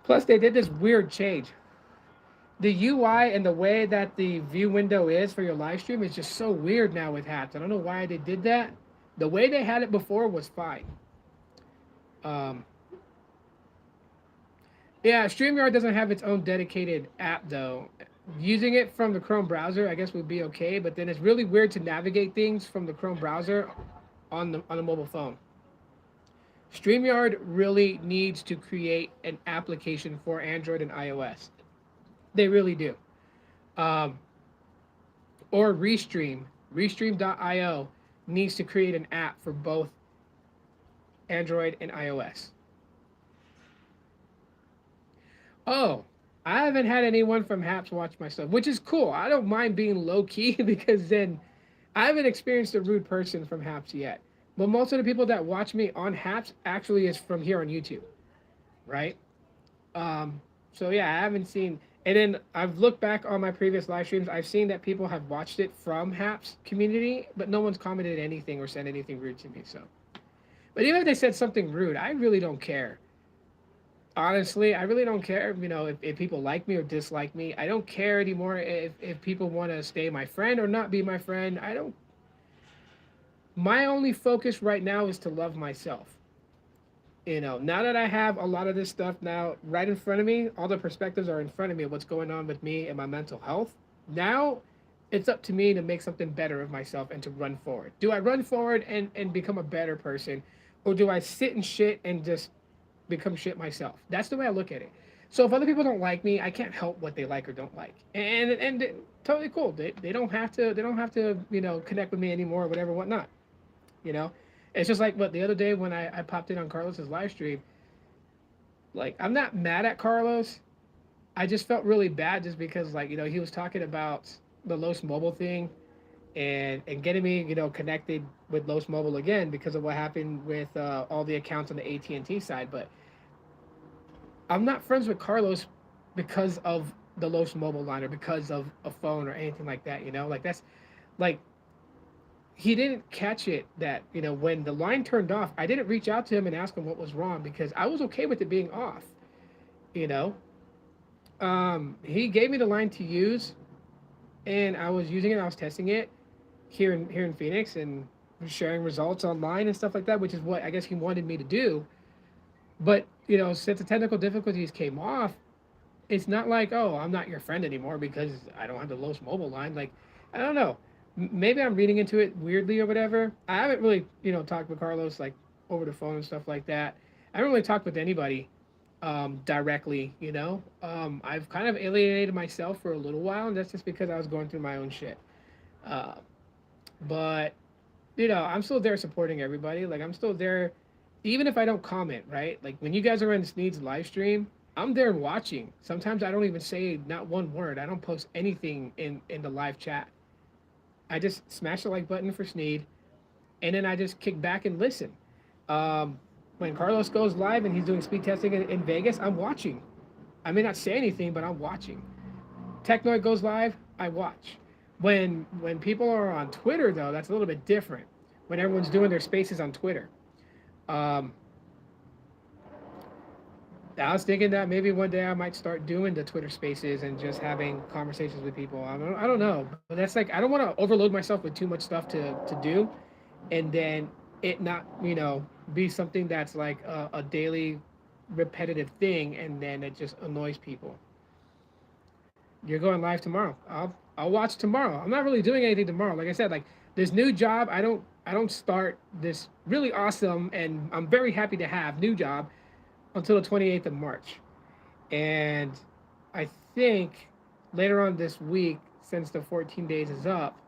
Plus, they did this weird change. The UI and the way that the view window is for your live stream is just so weird now with Haps. I don't know why they did that. The way they had it before was fine. Yeah, StreamYard doesn't have its own dedicated app though. Using it from the Chrome browser, I guess would be okay, but then it's really weird to navigate things from the Chrome browser on the mobile phone. StreamYard really needs to create an application for Android and iOS. They really do. Or Restream. Restream.io needs to create an app for both Android and iOS. Oh, I haven't had anyone from Haps watch my stuff, which is cool. I don't mind being low key because then I haven't experienced a rude person from Haps yet. But most of the people that watch me on Haps actually is from here on YouTube, right? So yeah, I haven't seen. And then I've looked back on my previous live streams. I've seen that people have watched it from Haps community, but no one's commented anything or said anything rude to me. So, but even if they said something rude, I really don't care. Honestly, I really don't care. You know, if people like me or dislike me, I don't care anymore. If people want to stay my friend or not be my friend, I don't. My only focus right now is to love myself. You know, now that I have a lot of this stuff now right in front of me, all the perspectives are in front of me of what's going on with me and my mental health. Now it's up to me to make something better of myself and to run forward. Do I run forward and become a better person? Or do I sit and shit and just become shit myself. That's the way I look at it. So if other people don't like me, I can't help what they like or don't like, and totally cool. They don't have to connect with me anymore or whatever whatnot. You know, it's just like what the other day when I popped in on Carlos's live stream. Like I'm not mad at Carlos. I just felt really bad just because like he was talking about the Los Mobile thing and getting me connected with Los Mobile again because of what happened with all the accounts on the AT&T side. But I'm not friends with Carlos because of the Los Mobile line or because of a phone or anything like that. Like that's like he didn't catch it that when the line turned off, I didn't reach out to him and ask him what was wrong because I was okay with it being off. You know, he gave me the line to use, and I was using it. I was testing it here in Phoenix and sharing results online and stuff like that, which is what I guess he wanted me to do. But since the technical difficulties came off, it's not like, oh, I'm not your friend anymore because I don't have the Los Mobile line. Like, I don't know. Maybe I'm reading into it weirdly or whatever. I haven't really talked with Carlos like over the phone and stuff like that. I haven't really talked with anybody directly. I've kind of alienated myself for a little while, and that's just because I was going through my own shit. Uh, but I'm still there supporting everybody. Like I'm still there, even if I don't comment. Right? Like when you guys are in Sneed's live stream, I'm there watching. Sometimes I don't even say not one word. I don't post anything in the live chat. I just smash the like button for Sneed, and then I just kick back and listen. Um, when Carlos goes live and he's doing speed testing in Vegas, I'm watching. I may not say anything, but I'm watching. Technoid goes live, I watch. When people are on Twitter though, that's a little bit different. When everyone's doing their spaces on Twitter, um, I was thinking that maybe one day I might start doing the Twitter Spaces and just having conversations with people. I don't know, but that's like I don't want to overload myself with too much stuff to do, and then it not be something that's like a daily repetitive thing, and then it just annoys people. You're going live tomorrow. I'll watch tomorrow. I'm not really doing anything tomorrow. Like I said, like this new job, I don't start this really awesome and I'm very happy to have new job until the 28th of March. And I think later on this week, since the 14 days is up,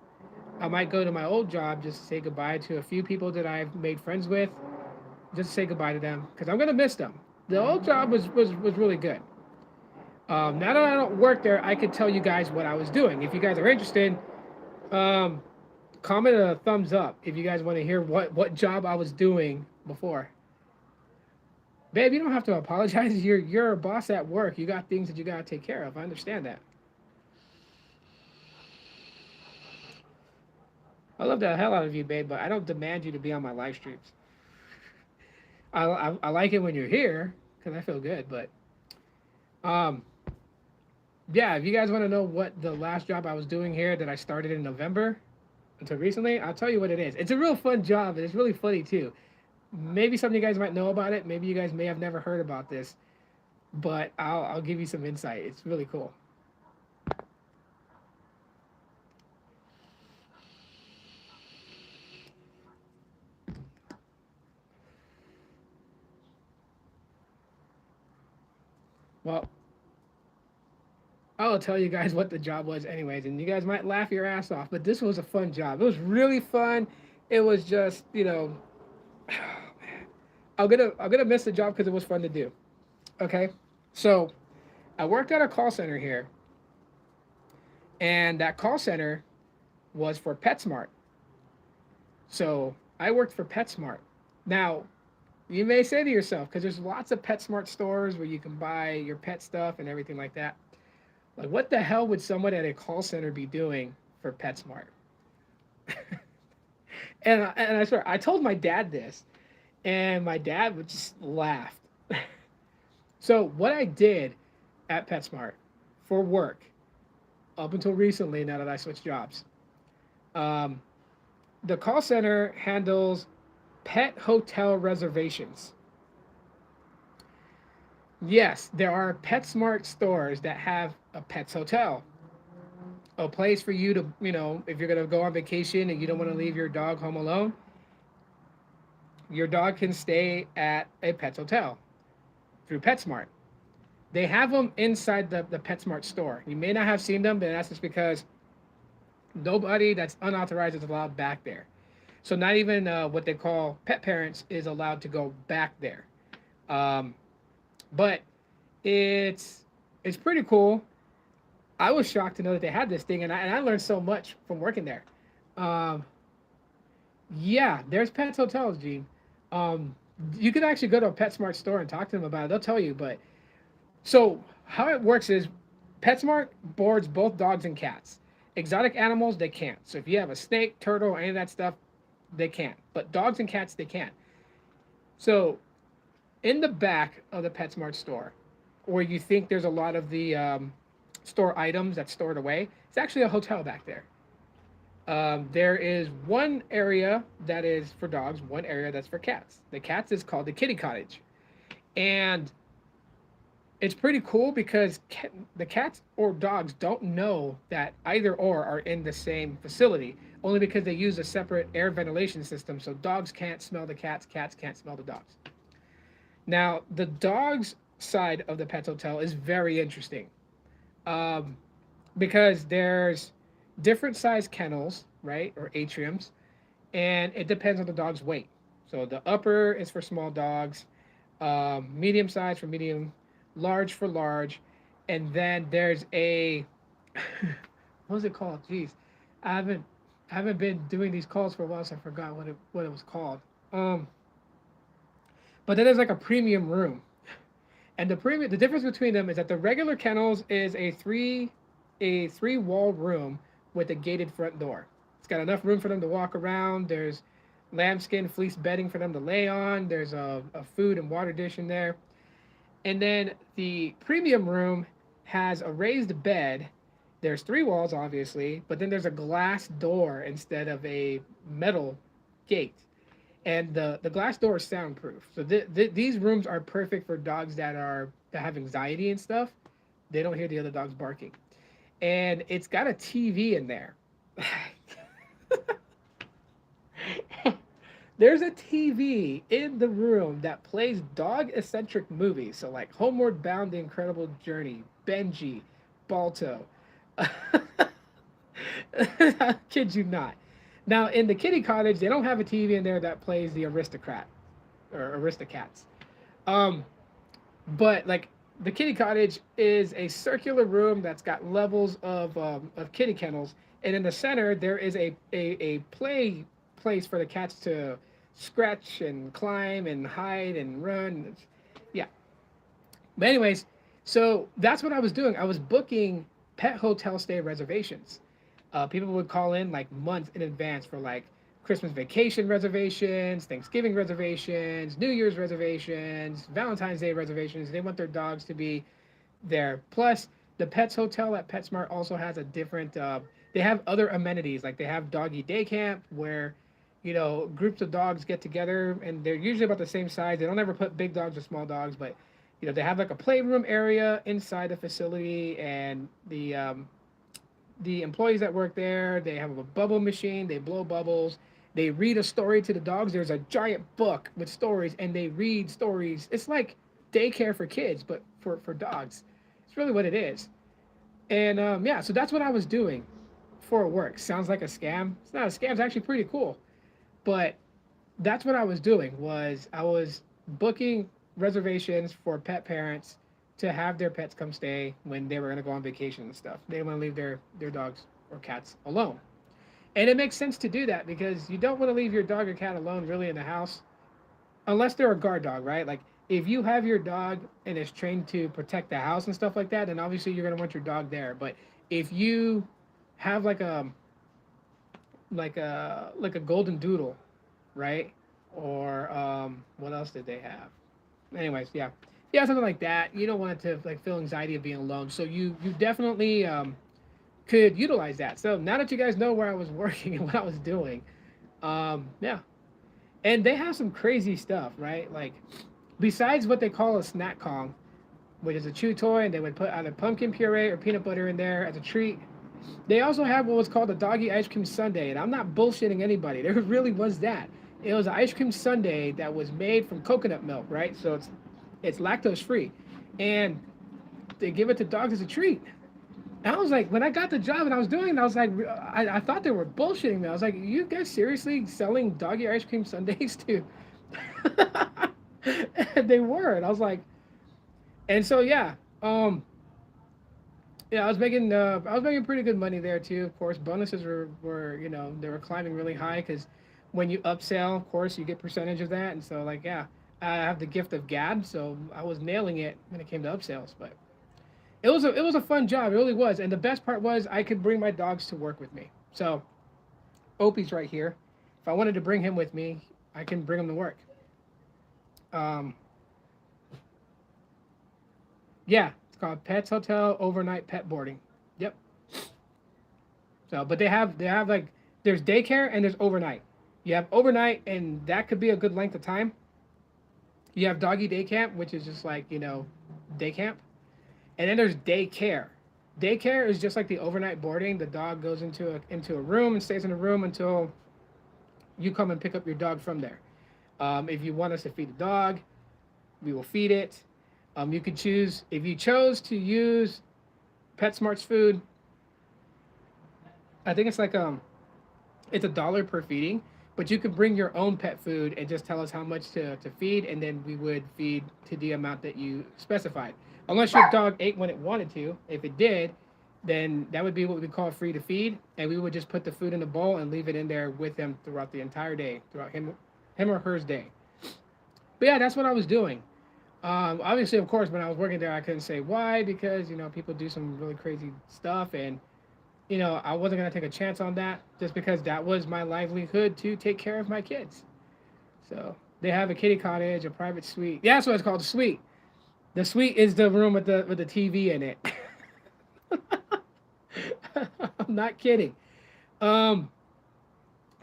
I might go to my old job just to say goodbye to a few people that I've made friends with, just to say goodbye to them because I'm gonna miss them. The old job was really good. Now that I don't work there, I could tell you guys what I was doing. If you guys are interested, um, comment a thumbs up if you guys want to hear what job I was doing before. Babe, you don't have to apologize. You're a boss at work. You got things that you gotta take care of. I understand that. I love the hell out of you, babe, but I don't demand you to be on my live streams. I like it when you're here because I feel good, but um, yeah, if you guys want to know what the last job I was doing here that I started in November until recently, I'll tell you what it is. It's a real fun job and it's really funny too. Maybe some of you guys might know about it. Maybe you guys may have never heard about this, but I'll give you some insight. It's really cool. Well, I'll tell you guys what the job was anyways, and you guys might laugh your ass off, but this was a fun job. It was really fun. It was just, I'm gonna miss the job because it was fun to do. Okay, so I worked at a call center here, and that call center was for PetSmart. So I worked for PetSmart. Now, you may say to yourself, because there's lots of PetSmart stores where you can buy your pet stuff and everything like that. Like, what the hell would someone at a call center be doing for PetSmart? And I swear, I told my dad this, and my dad would just laugh. So what I did at PetSmart for work up until recently, now that I switched jobs, um, the call center handles pet hotel reservations. Yes, there are PetSmart stores that have a Pets Hotel, a place for you to, if you're going to go on vacation and you don't want to leave your dog home alone, your dog can stay at a Pets Hotel. through PetSmart. They have them inside the PetSmart store. You may not have seen them, but that's just because nobody that's unauthorized is allowed back there. So not even what they call pet parents is allowed to go back there. Um, but it's it's pretty cool. I was shocked to know that they had this thing, and I learned so much from working there. Um, yeah, there's Pets Hotels, Gene. Um, you can actually go to a PetSmart store and talk to them about it. They'll tell you. But so how it works is PetSmart boards both dogs and cats. Exotic animals, they can't. So if you have a snake, turtle, any of that stuff, they can't. But dogs and cats, they can. So in the back of the PetSmart store, where you think there's a lot of the store items that's stored away, it's actually a hotel back there. There is one area that is for dogs, one area that's for cats. The cats is called the Kitty Cottage, and it's pretty cool because the cats or dogs don't know that either or are in the same facility, only because they use a separate air ventilation system. So dogs can't smell the cats, cats can't smell the dogs. Now, the dogs side of the Pets Hotel is very interesting, um, because there's different size kennels, right, or atriums, and it depends on the dog's weight. So the upper is for small dogs, medium size for medium, large for large, and then there's a what was it called? Jeez, I haven't been doing these calls for a while, so I forgot what it was called. Um, but then there's like a premium room, and the difference between them is that the regular kennels is a three wall room with a gated front door. It's got enough room for them to walk around. There's lambskin fleece bedding for them to lay on. There's a food and water dish in there. And then the premium room has a raised bed. There's three walls, obviously, but then there's a glass door instead of a metal gate. And the glass door is soundproof. So these rooms are perfect for dogs that have anxiety and stuff. They don't hear the other dogs barking. And it's got a TV in there. There's a TV in the room that plays dog eccentric movies. So like Homeward Bound, The Incredible Journey, Benji, Balto. I kid you not. Now in the Kitty Cottage, they don't have a TV in there that plays the Aristocrat or Aristocats. Um, but like the Kitty Cottage is a circular room that's got levels of kitty kennels, and in the center there is a play place for the cats to scratch and climb and hide and run. Yeah. But anyways, so that's what I was doing. I was booking pet hotel stay reservations. People would call in like months in advance for like Christmas vacation reservations, Thanksgiving reservations, New Year's reservations, Valentine's Day reservations. They want their dogs to be there. Plus, the Pets Hotel at PetSmart also has a different. They have other amenities, like they have doggy day camp where, groups of dogs get together, and they're usually about the same size. They don't ever put big dogs or small dogs, but they have like a playroom area inside the facility, and the employees that work there, they have a bubble machine. They blow bubbles. They read a story to the dogs. There's a giant book with stories, and they read stories. It's like daycare for kids, but for dogs. It's really what it is. And yeah, so that's what I was doing for work. Sounds like a scam. It's not a scam. It's actually pretty cool. But that's what I was doing. Was I was booking reservations for pet parents to have their pets come stay when they were going to go on vacation and stuff. They want to leave their dogs or cats alone. And it makes sense to do that because you don't want to leave your dog or cat alone really in the house unless they're a guard dog, right? Like if you have your dog and it's trained to protect the house and stuff like that, then obviously you're going to want your dog there. But if you have like a golden doodle, right? Or what else did they have? Anyways, yeah. Yeah, something like that. You don't want it to like feel anxiety of being alone. So you definitely could utilize that. So now that you guys know where I was working and what I was doing, yeah. And they have some crazy stuff, right? Like besides what they call a snack Kong, which is a chew toy, and they would put either pumpkin puree or peanut butter in there as a treat. They also have what was called a doggy ice cream sundae, and I'm not bullshitting anybody. There really was that. It was an ice cream sundae that was made from coconut milk, right? So it's It's lactose free, and they give it to dogs as a treat. And I was like, when I got the job and I was doing it, I was like, I thought they were bullshitting me. I was like, you guys seriously selling doggy ice cream sundaes to? And they were, and I was like, and so yeah, um, yeah, I was making pretty good money there too. Of course, bonuses were they were climbing really high because when you upsell, of course, you get percentage of that, and so like yeah, I have the gift of gab, so I was nailing it when it came to upsells. But it was a fun job, it really was, and the best part was I could bring my dogs to work with me. So Opie's right here. If I wanted to bring him with me, I can bring him to work. Um, yeah, it's called Pets Hotel Overnight Pet Boarding. Yep. So, but they have like there's daycare and there's overnight. You have overnight, and that could be a good length of time. You have doggy day camp, which is just like day camp, and then there's daycare. Daycare is just like the overnight boarding. The dog goes into a room and stays in a room until you come and pick up your dog from there. If you want us to feed the dog, we will feed it. You could choose if you chose to use PetSmart's food. I think it's $1 per feeding, but you could bring your own pet food and just tell us how much to feed, and then we would feed to the amount that you specified. Unless your dog ate when it wanted to. If it did, then that would be what we call free to feed, and we would just put the food in a bowl and leave it in there with him throughout the entire day, throughout him or her's day. But yeah, that's what I was doing. Obviously, of course, when I was working there, I couldn't say why because people do some really crazy stuff, and I wasn't gonna take a chance on that just because that was my livelihood to take care of my kids. So they have a kitty cottage, a private suite. Yeah, that's what it's called, a suite. The suite is the room with the TV in it. I'm not kidding. Um,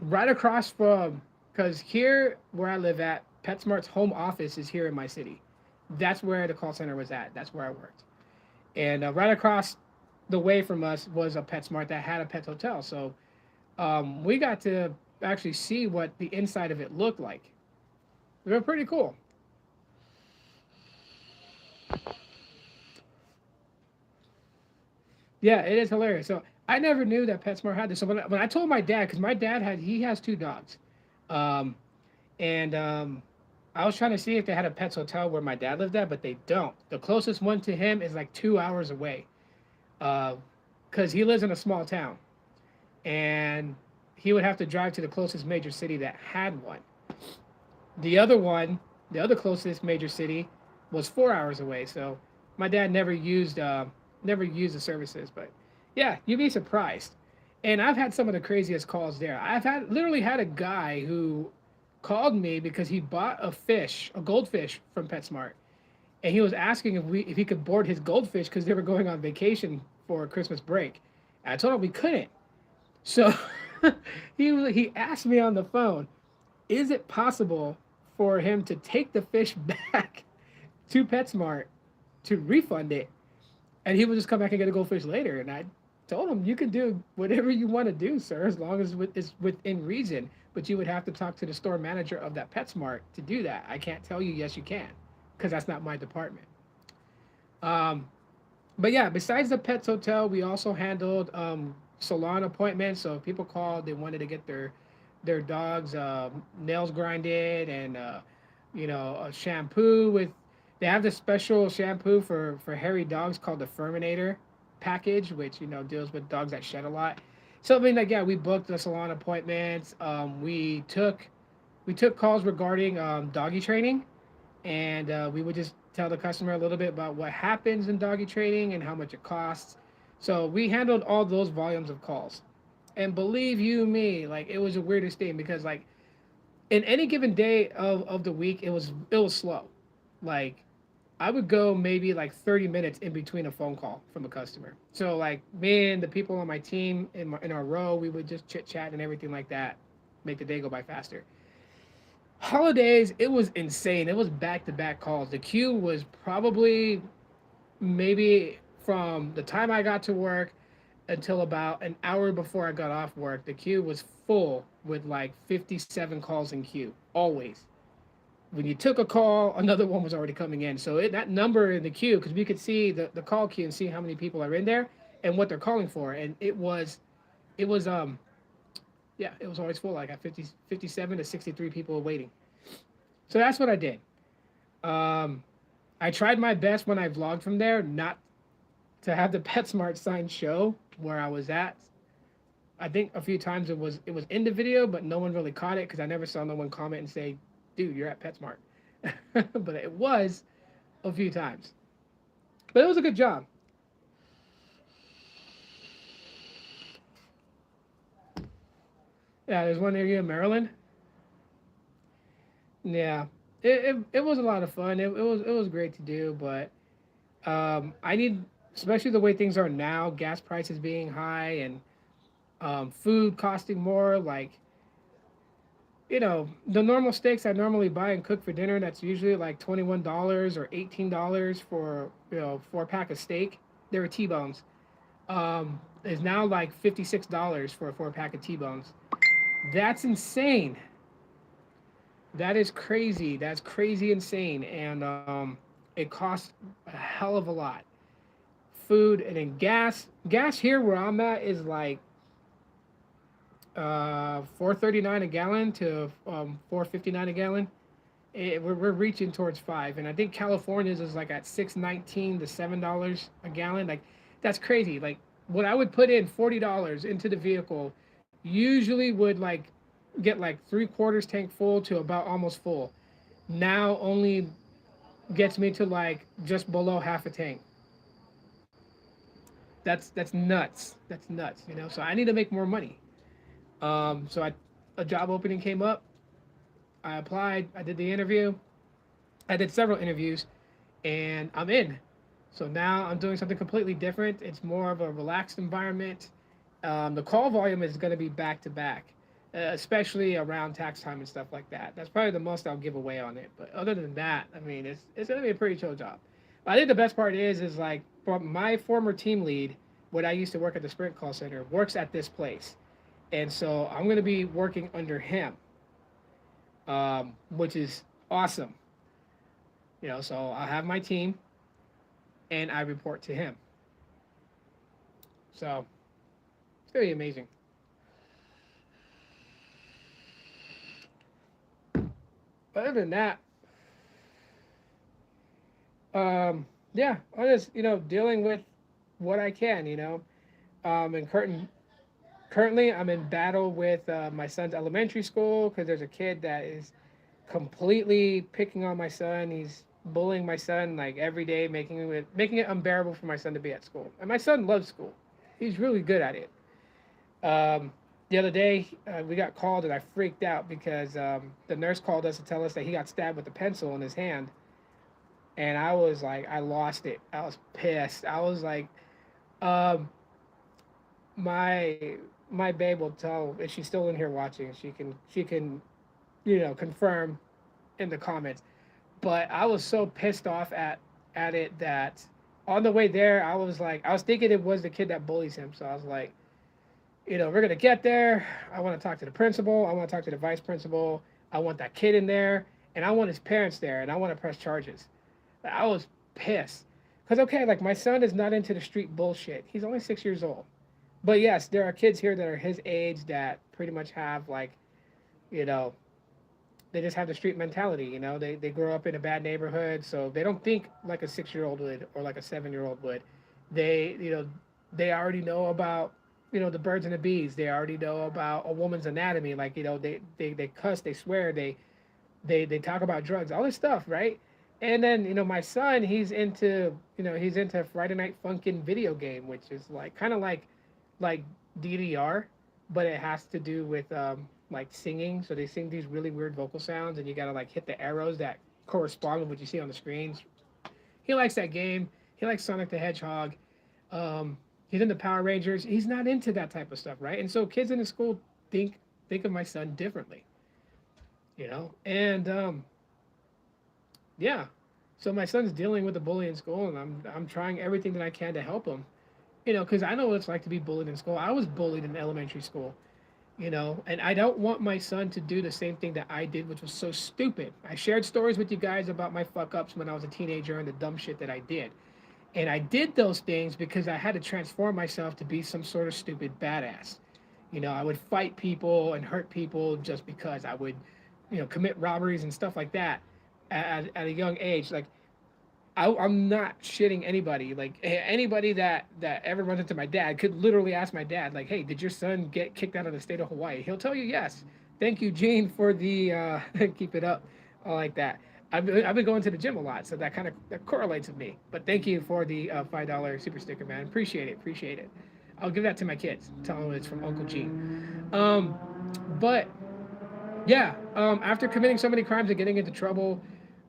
right across from, because here where I live at, PetSmart's home office is here in my city. That's where the call center was at. That's where I worked. And right across the way from us was a PetSmart that had a pet hotel. So we got to actually see what the inside of it looked like. They were pretty cool. Yeah, it is hilarious. So I never knew that PetSmart had this. So when I told my dad, because my dad he has two dogs, um, and I was trying to see if they had a Pets Hotel where my dad lived at, but they don't. The closest one to him is like 2 hours away, because he lives in a small town, and he would have to drive to the closest major city that had one. The other one, the other closest major city, was 4 hours away. So my dad never used the services. But yeah, you'd be surprised. And I've had some of the craziest calls there. I've had literally had a guy who called me because he bought a goldfish from PetSmart, and he was asking if he could board his goldfish because they were going on vacation for Christmas break. And I told him we couldn't. So he asked me on the phone, is it possible for him to take the fish back to PetSmart to refund it, and he would just come back and get a goldfish later? And I told him, you can do whatever you want to do, sir, as long as it's within reason. But you would have to talk to the store manager of that PetSmart to do that. I can't tell you yes you can, because that's not my department. Um, but yeah, besides the Pets Hotel, we also handled salon appointments. So if people called, they wanted to get their dogs nails grinded, and a shampoo with. They have this special shampoo for hairy dogs called the Furminator package, which deals with dogs that shed a lot. So I mean, like yeah, we booked the salon appointments. We took calls regarding doggy training, and we would just tell the customer a little bit about what happens in doggy training and how much it costs. So we handled all those volumes of calls, and believe you me, like it was the weirdest thing because like in any given day of the week, it was slow. Like I would go maybe like 30 minutes in between a phone call from a customer. So like me and the people on my team in our row, we would just chit chat and everything like that, make the day go by faster. Holidays, it was insane. It was back to back calls. The queue was probably maybe from the time I got to work until about an hour before I got off work. The queue was full with like 57 calls in queue, always. When you took a call, another one was already coming in. So that number in the queue, because we could see the call queue and see how many people are in there and what they're calling for, and it was yeah, it was always full. I got 50, 57 to 63 people waiting. So that's what I did. Um, I tried my best when I vlogged from there not to have the PetSmart sign show where I was at. I think a few times it was in the video, but no one really caught it because I never saw no one comment and say, "Dude, you're at PetSmart." But it was a few times. But it was a good job. Yeah, there's one area in Maryland. Yeah, it was a lot of fun. It was great to do, but I need, especially the way things are now, gas prices being high and food costing more. Like, the normal steaks I normally buy and cook for dinner, that's usually like $21 or $18 for 4 pack of steak. They were T-bones. Is now like $56 for a 4 pack of T-bones. That's insane. That is crazy. That's crazy insane, and it costs a hell of a lot. Food and then gas. Gas here where I'm at is like 4.39 a gallon to 4.59 a gallon. We're reaching towards 5, and I think California's is like at 6.19 to $7 a gallon. Like, that's crazy. Like, what I would put in $40 into the vehicle usually would like get like 3/4 tank full to about almost full. Now only gets me to like just below half a tank. That's nuts. That's nuts. So I need to make more money. So a job opening came up. I applied. I did the interview. I did several interviews, and I'm in. So now I'm doing something completely different. It's more of a relaxed environment. The call volume is going to be back to back, especially around tax time and stuff like that. That's probably the most I'll give away on it. But other than that, I mean, it's going to be a pretty chill job. But I think the best part is like my former team lead, when I used to work at the Sprint call center, works at this place, and so I'm going to be working under him, which is awesome. So I have my team, and I report to him. So it's very amazing. Other than that, yeah, I'm just dealing with what I can. And currently I'm in battle with my son's elementary school because there's a kid that is completely picking on my son. He's bullying my son like every day, making it unbearable for my son to be at school. And my son loves school. He's really good at it. Um, the other day, we got called and I freaked out because the nurse called us to tell us that he got stabbed with a pencil in his hand. And I was like, I lost it. I was pissed. I was like, um, my my babe will tell if she's still in here watching. She can confirm in the comments. But I was so pissed off at it that on the way there, I was thinking it was the kid that bullies him. So I was like, we're gonna get there. I want to talk to the principal. I want to talk to the vice principal. I want that kid in there, and I want his parents there, and I want to press charges. I was pissed because okay, like my son is not into the street bullshit. He's only 6 years old, but yes, there are kids here that are his age that pretty much have like, you know, they just have the street mentality. They grow up in a bad neighborhood, so they don't think like a 6-year-old would or like a 7-year-old would. They already know about the birds and the bees. They already know about a woman's anatomy. Like they cuss, they swear, they talk about drugs, all this stuff, right? And then my son, he's into Friday Night Funkin' video game, which is like kind of like DDR, but it has to do with like singing. So they sing these really weird vocal sounds, and you gotta like hit the arrows that correspond with what you see on the screens. He likes that game. He likes Sonic the Hedgehog. He's into Power Rangers. He's not into that type of stuff, right? And so kids in the school think of my son differently, and yeah. So my son's dealing with the bully in school, and I'm trying everything that I can to help him, because I know what it's like to be bullied in school. I was bullied in elementary school. you know, and I don't want my son to do the same thing that I did, which was so stupid. I shared stories with you guys about my fuck ups when I was a teenager and the dumb shit that I did. And I did those things because I had to transform myself to be some sort of stupid badass. You know, I would fight people and hurt people just because I would, you know, commit robberies and stuff like that at a young age. Like, I'm not shitting anybody. Like anybody that ever runs into my dad could literally ask my dad, like, "Hey, did your son get kicked out of the state of Hawaii?" He'll tell you yes. Thank you, Gene, for the keep it up, all like that. I've been going to the gym a lot, so that kind of that correlates with me. But thank you for the $5 super sticker, man. Appreciate it. Appreciate it. I'll give that to my kids. Tell them it's from Uncle Gene. But yeah, after committing so many crimes and getting into trouble,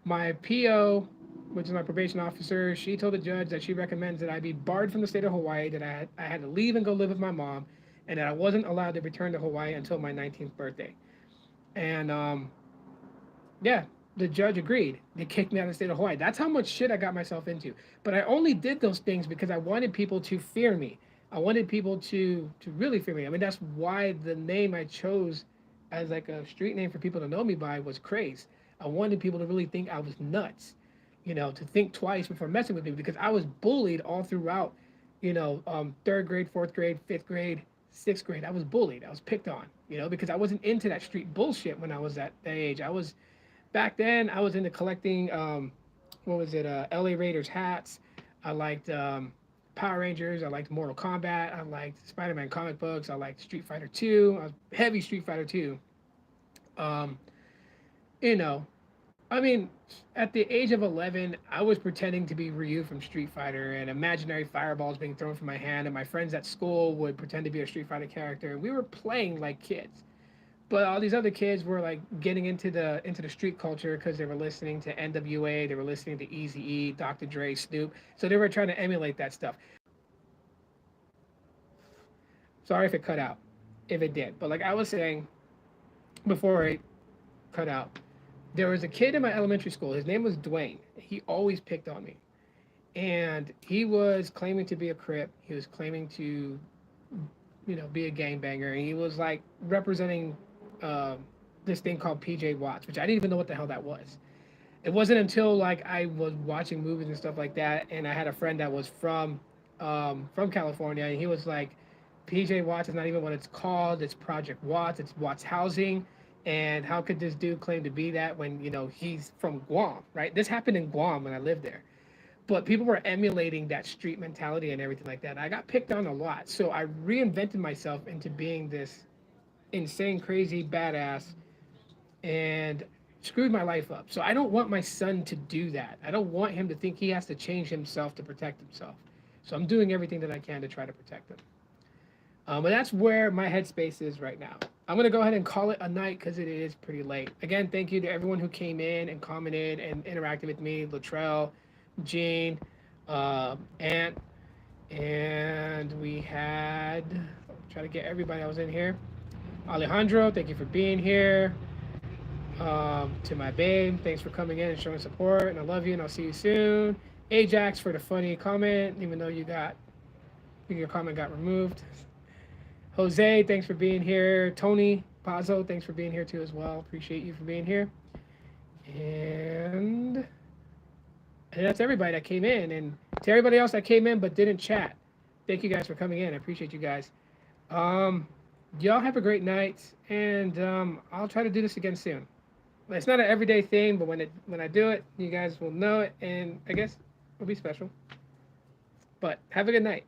my PO, which is my probation officer, she told the judge that she recommends that I be barred from the state of Hawaii, that I had to leave and go live with my mom, and that I wasn't allowed to return to Hawaii until my 19th birthday. And yeah, the judge agreed. They kicked me out of the state of Hawaii. That's how much shit I got myself into. But I only did those things because I wanted people to fear me. I wanted people to really fear me. I mean, that's why the name I chose as like a street name for people to know me by was Craze. I wanted people to really think I was nuts, you know, to think twice before messing with me because I was bullied all throughout, you know, third grade, fourth grade, fifth grade, sixth grade. I was bullied. I was picked on, you know, because I wasn't into that street bullshit when I was at that age. I was back then. I was into collecting, what was it, LA Raiders hats. I liked Power Rangers. I liked Mortal Kombat. I liked Spider-Man comic books. I liked Street Fighter 2. I was heavy Street Fighter 2. Um, you know, I mean, at the age of 11, I was pretending to be Ryu from Street Fighter, and imaginary fireballs being thrown from my hand, and my friends at school would pretend to be a Street Fighter character, and we were playing like kids. But all these other kids were like getting into the street culture because they were listening to NWA, they were listening to Eazy-E, Dr. Dre, Snoop, so they were trying to emulate that stuff. Sorry if it cut out, if it did, but like I was saying before it cut out, there was a kid in my elementary school. His name was Dwayne. He always picked on me, and he was claiming to be a Crip. He was claiming to, you know, be a gangbanger. And he was like representing this thing called PJ Watts, which I didn't even know what the hell that was. It wasn't until like I was watching movies and stuff like that, and I had a friend that was from California, and he was like, PJ Watts is not even what it's called. It's Project Watts. It's Watts Housing. And how could this dude claim to be that when you know he's from Guam, right? This happened in Guam when I lived there, but people were emulating that street mentality and everything like that. I got picked on a lot, so I reinvented myself into being this insane, crazy badass, and screwed my life up. So I don't want my son to do that. I don't want him to think he has to change himself to protect himself. So I'm doing everything that I can to try to protect him. But that's where my headspace is right now. I'm gonna go ahead and call it a night because it is pretty late. Again, thank you to everyone who came in and commented and interacted with me, Latrell, Gene, Ant, and we had try to get everybody that was in here. Alejandro, thank you for being here. To my babe, thanks for coming in and showing support, and I love you, and I'll see you soon. Ajax for the funny comment, even though your comment got removed. Jose, thanks for being here. Tony Pazzo, thanks for being here too as well. Appreciate you for being here. And that's everybody that came in. And to everybody else that came in but didn't chat, thank you guys for coming in. I appreciate you guys. Y'all have a great night, and I'll try to do this again soon. It's not an everyday thing, but when I do it, you guys will know it, and I guess it'll be special. But have a good night.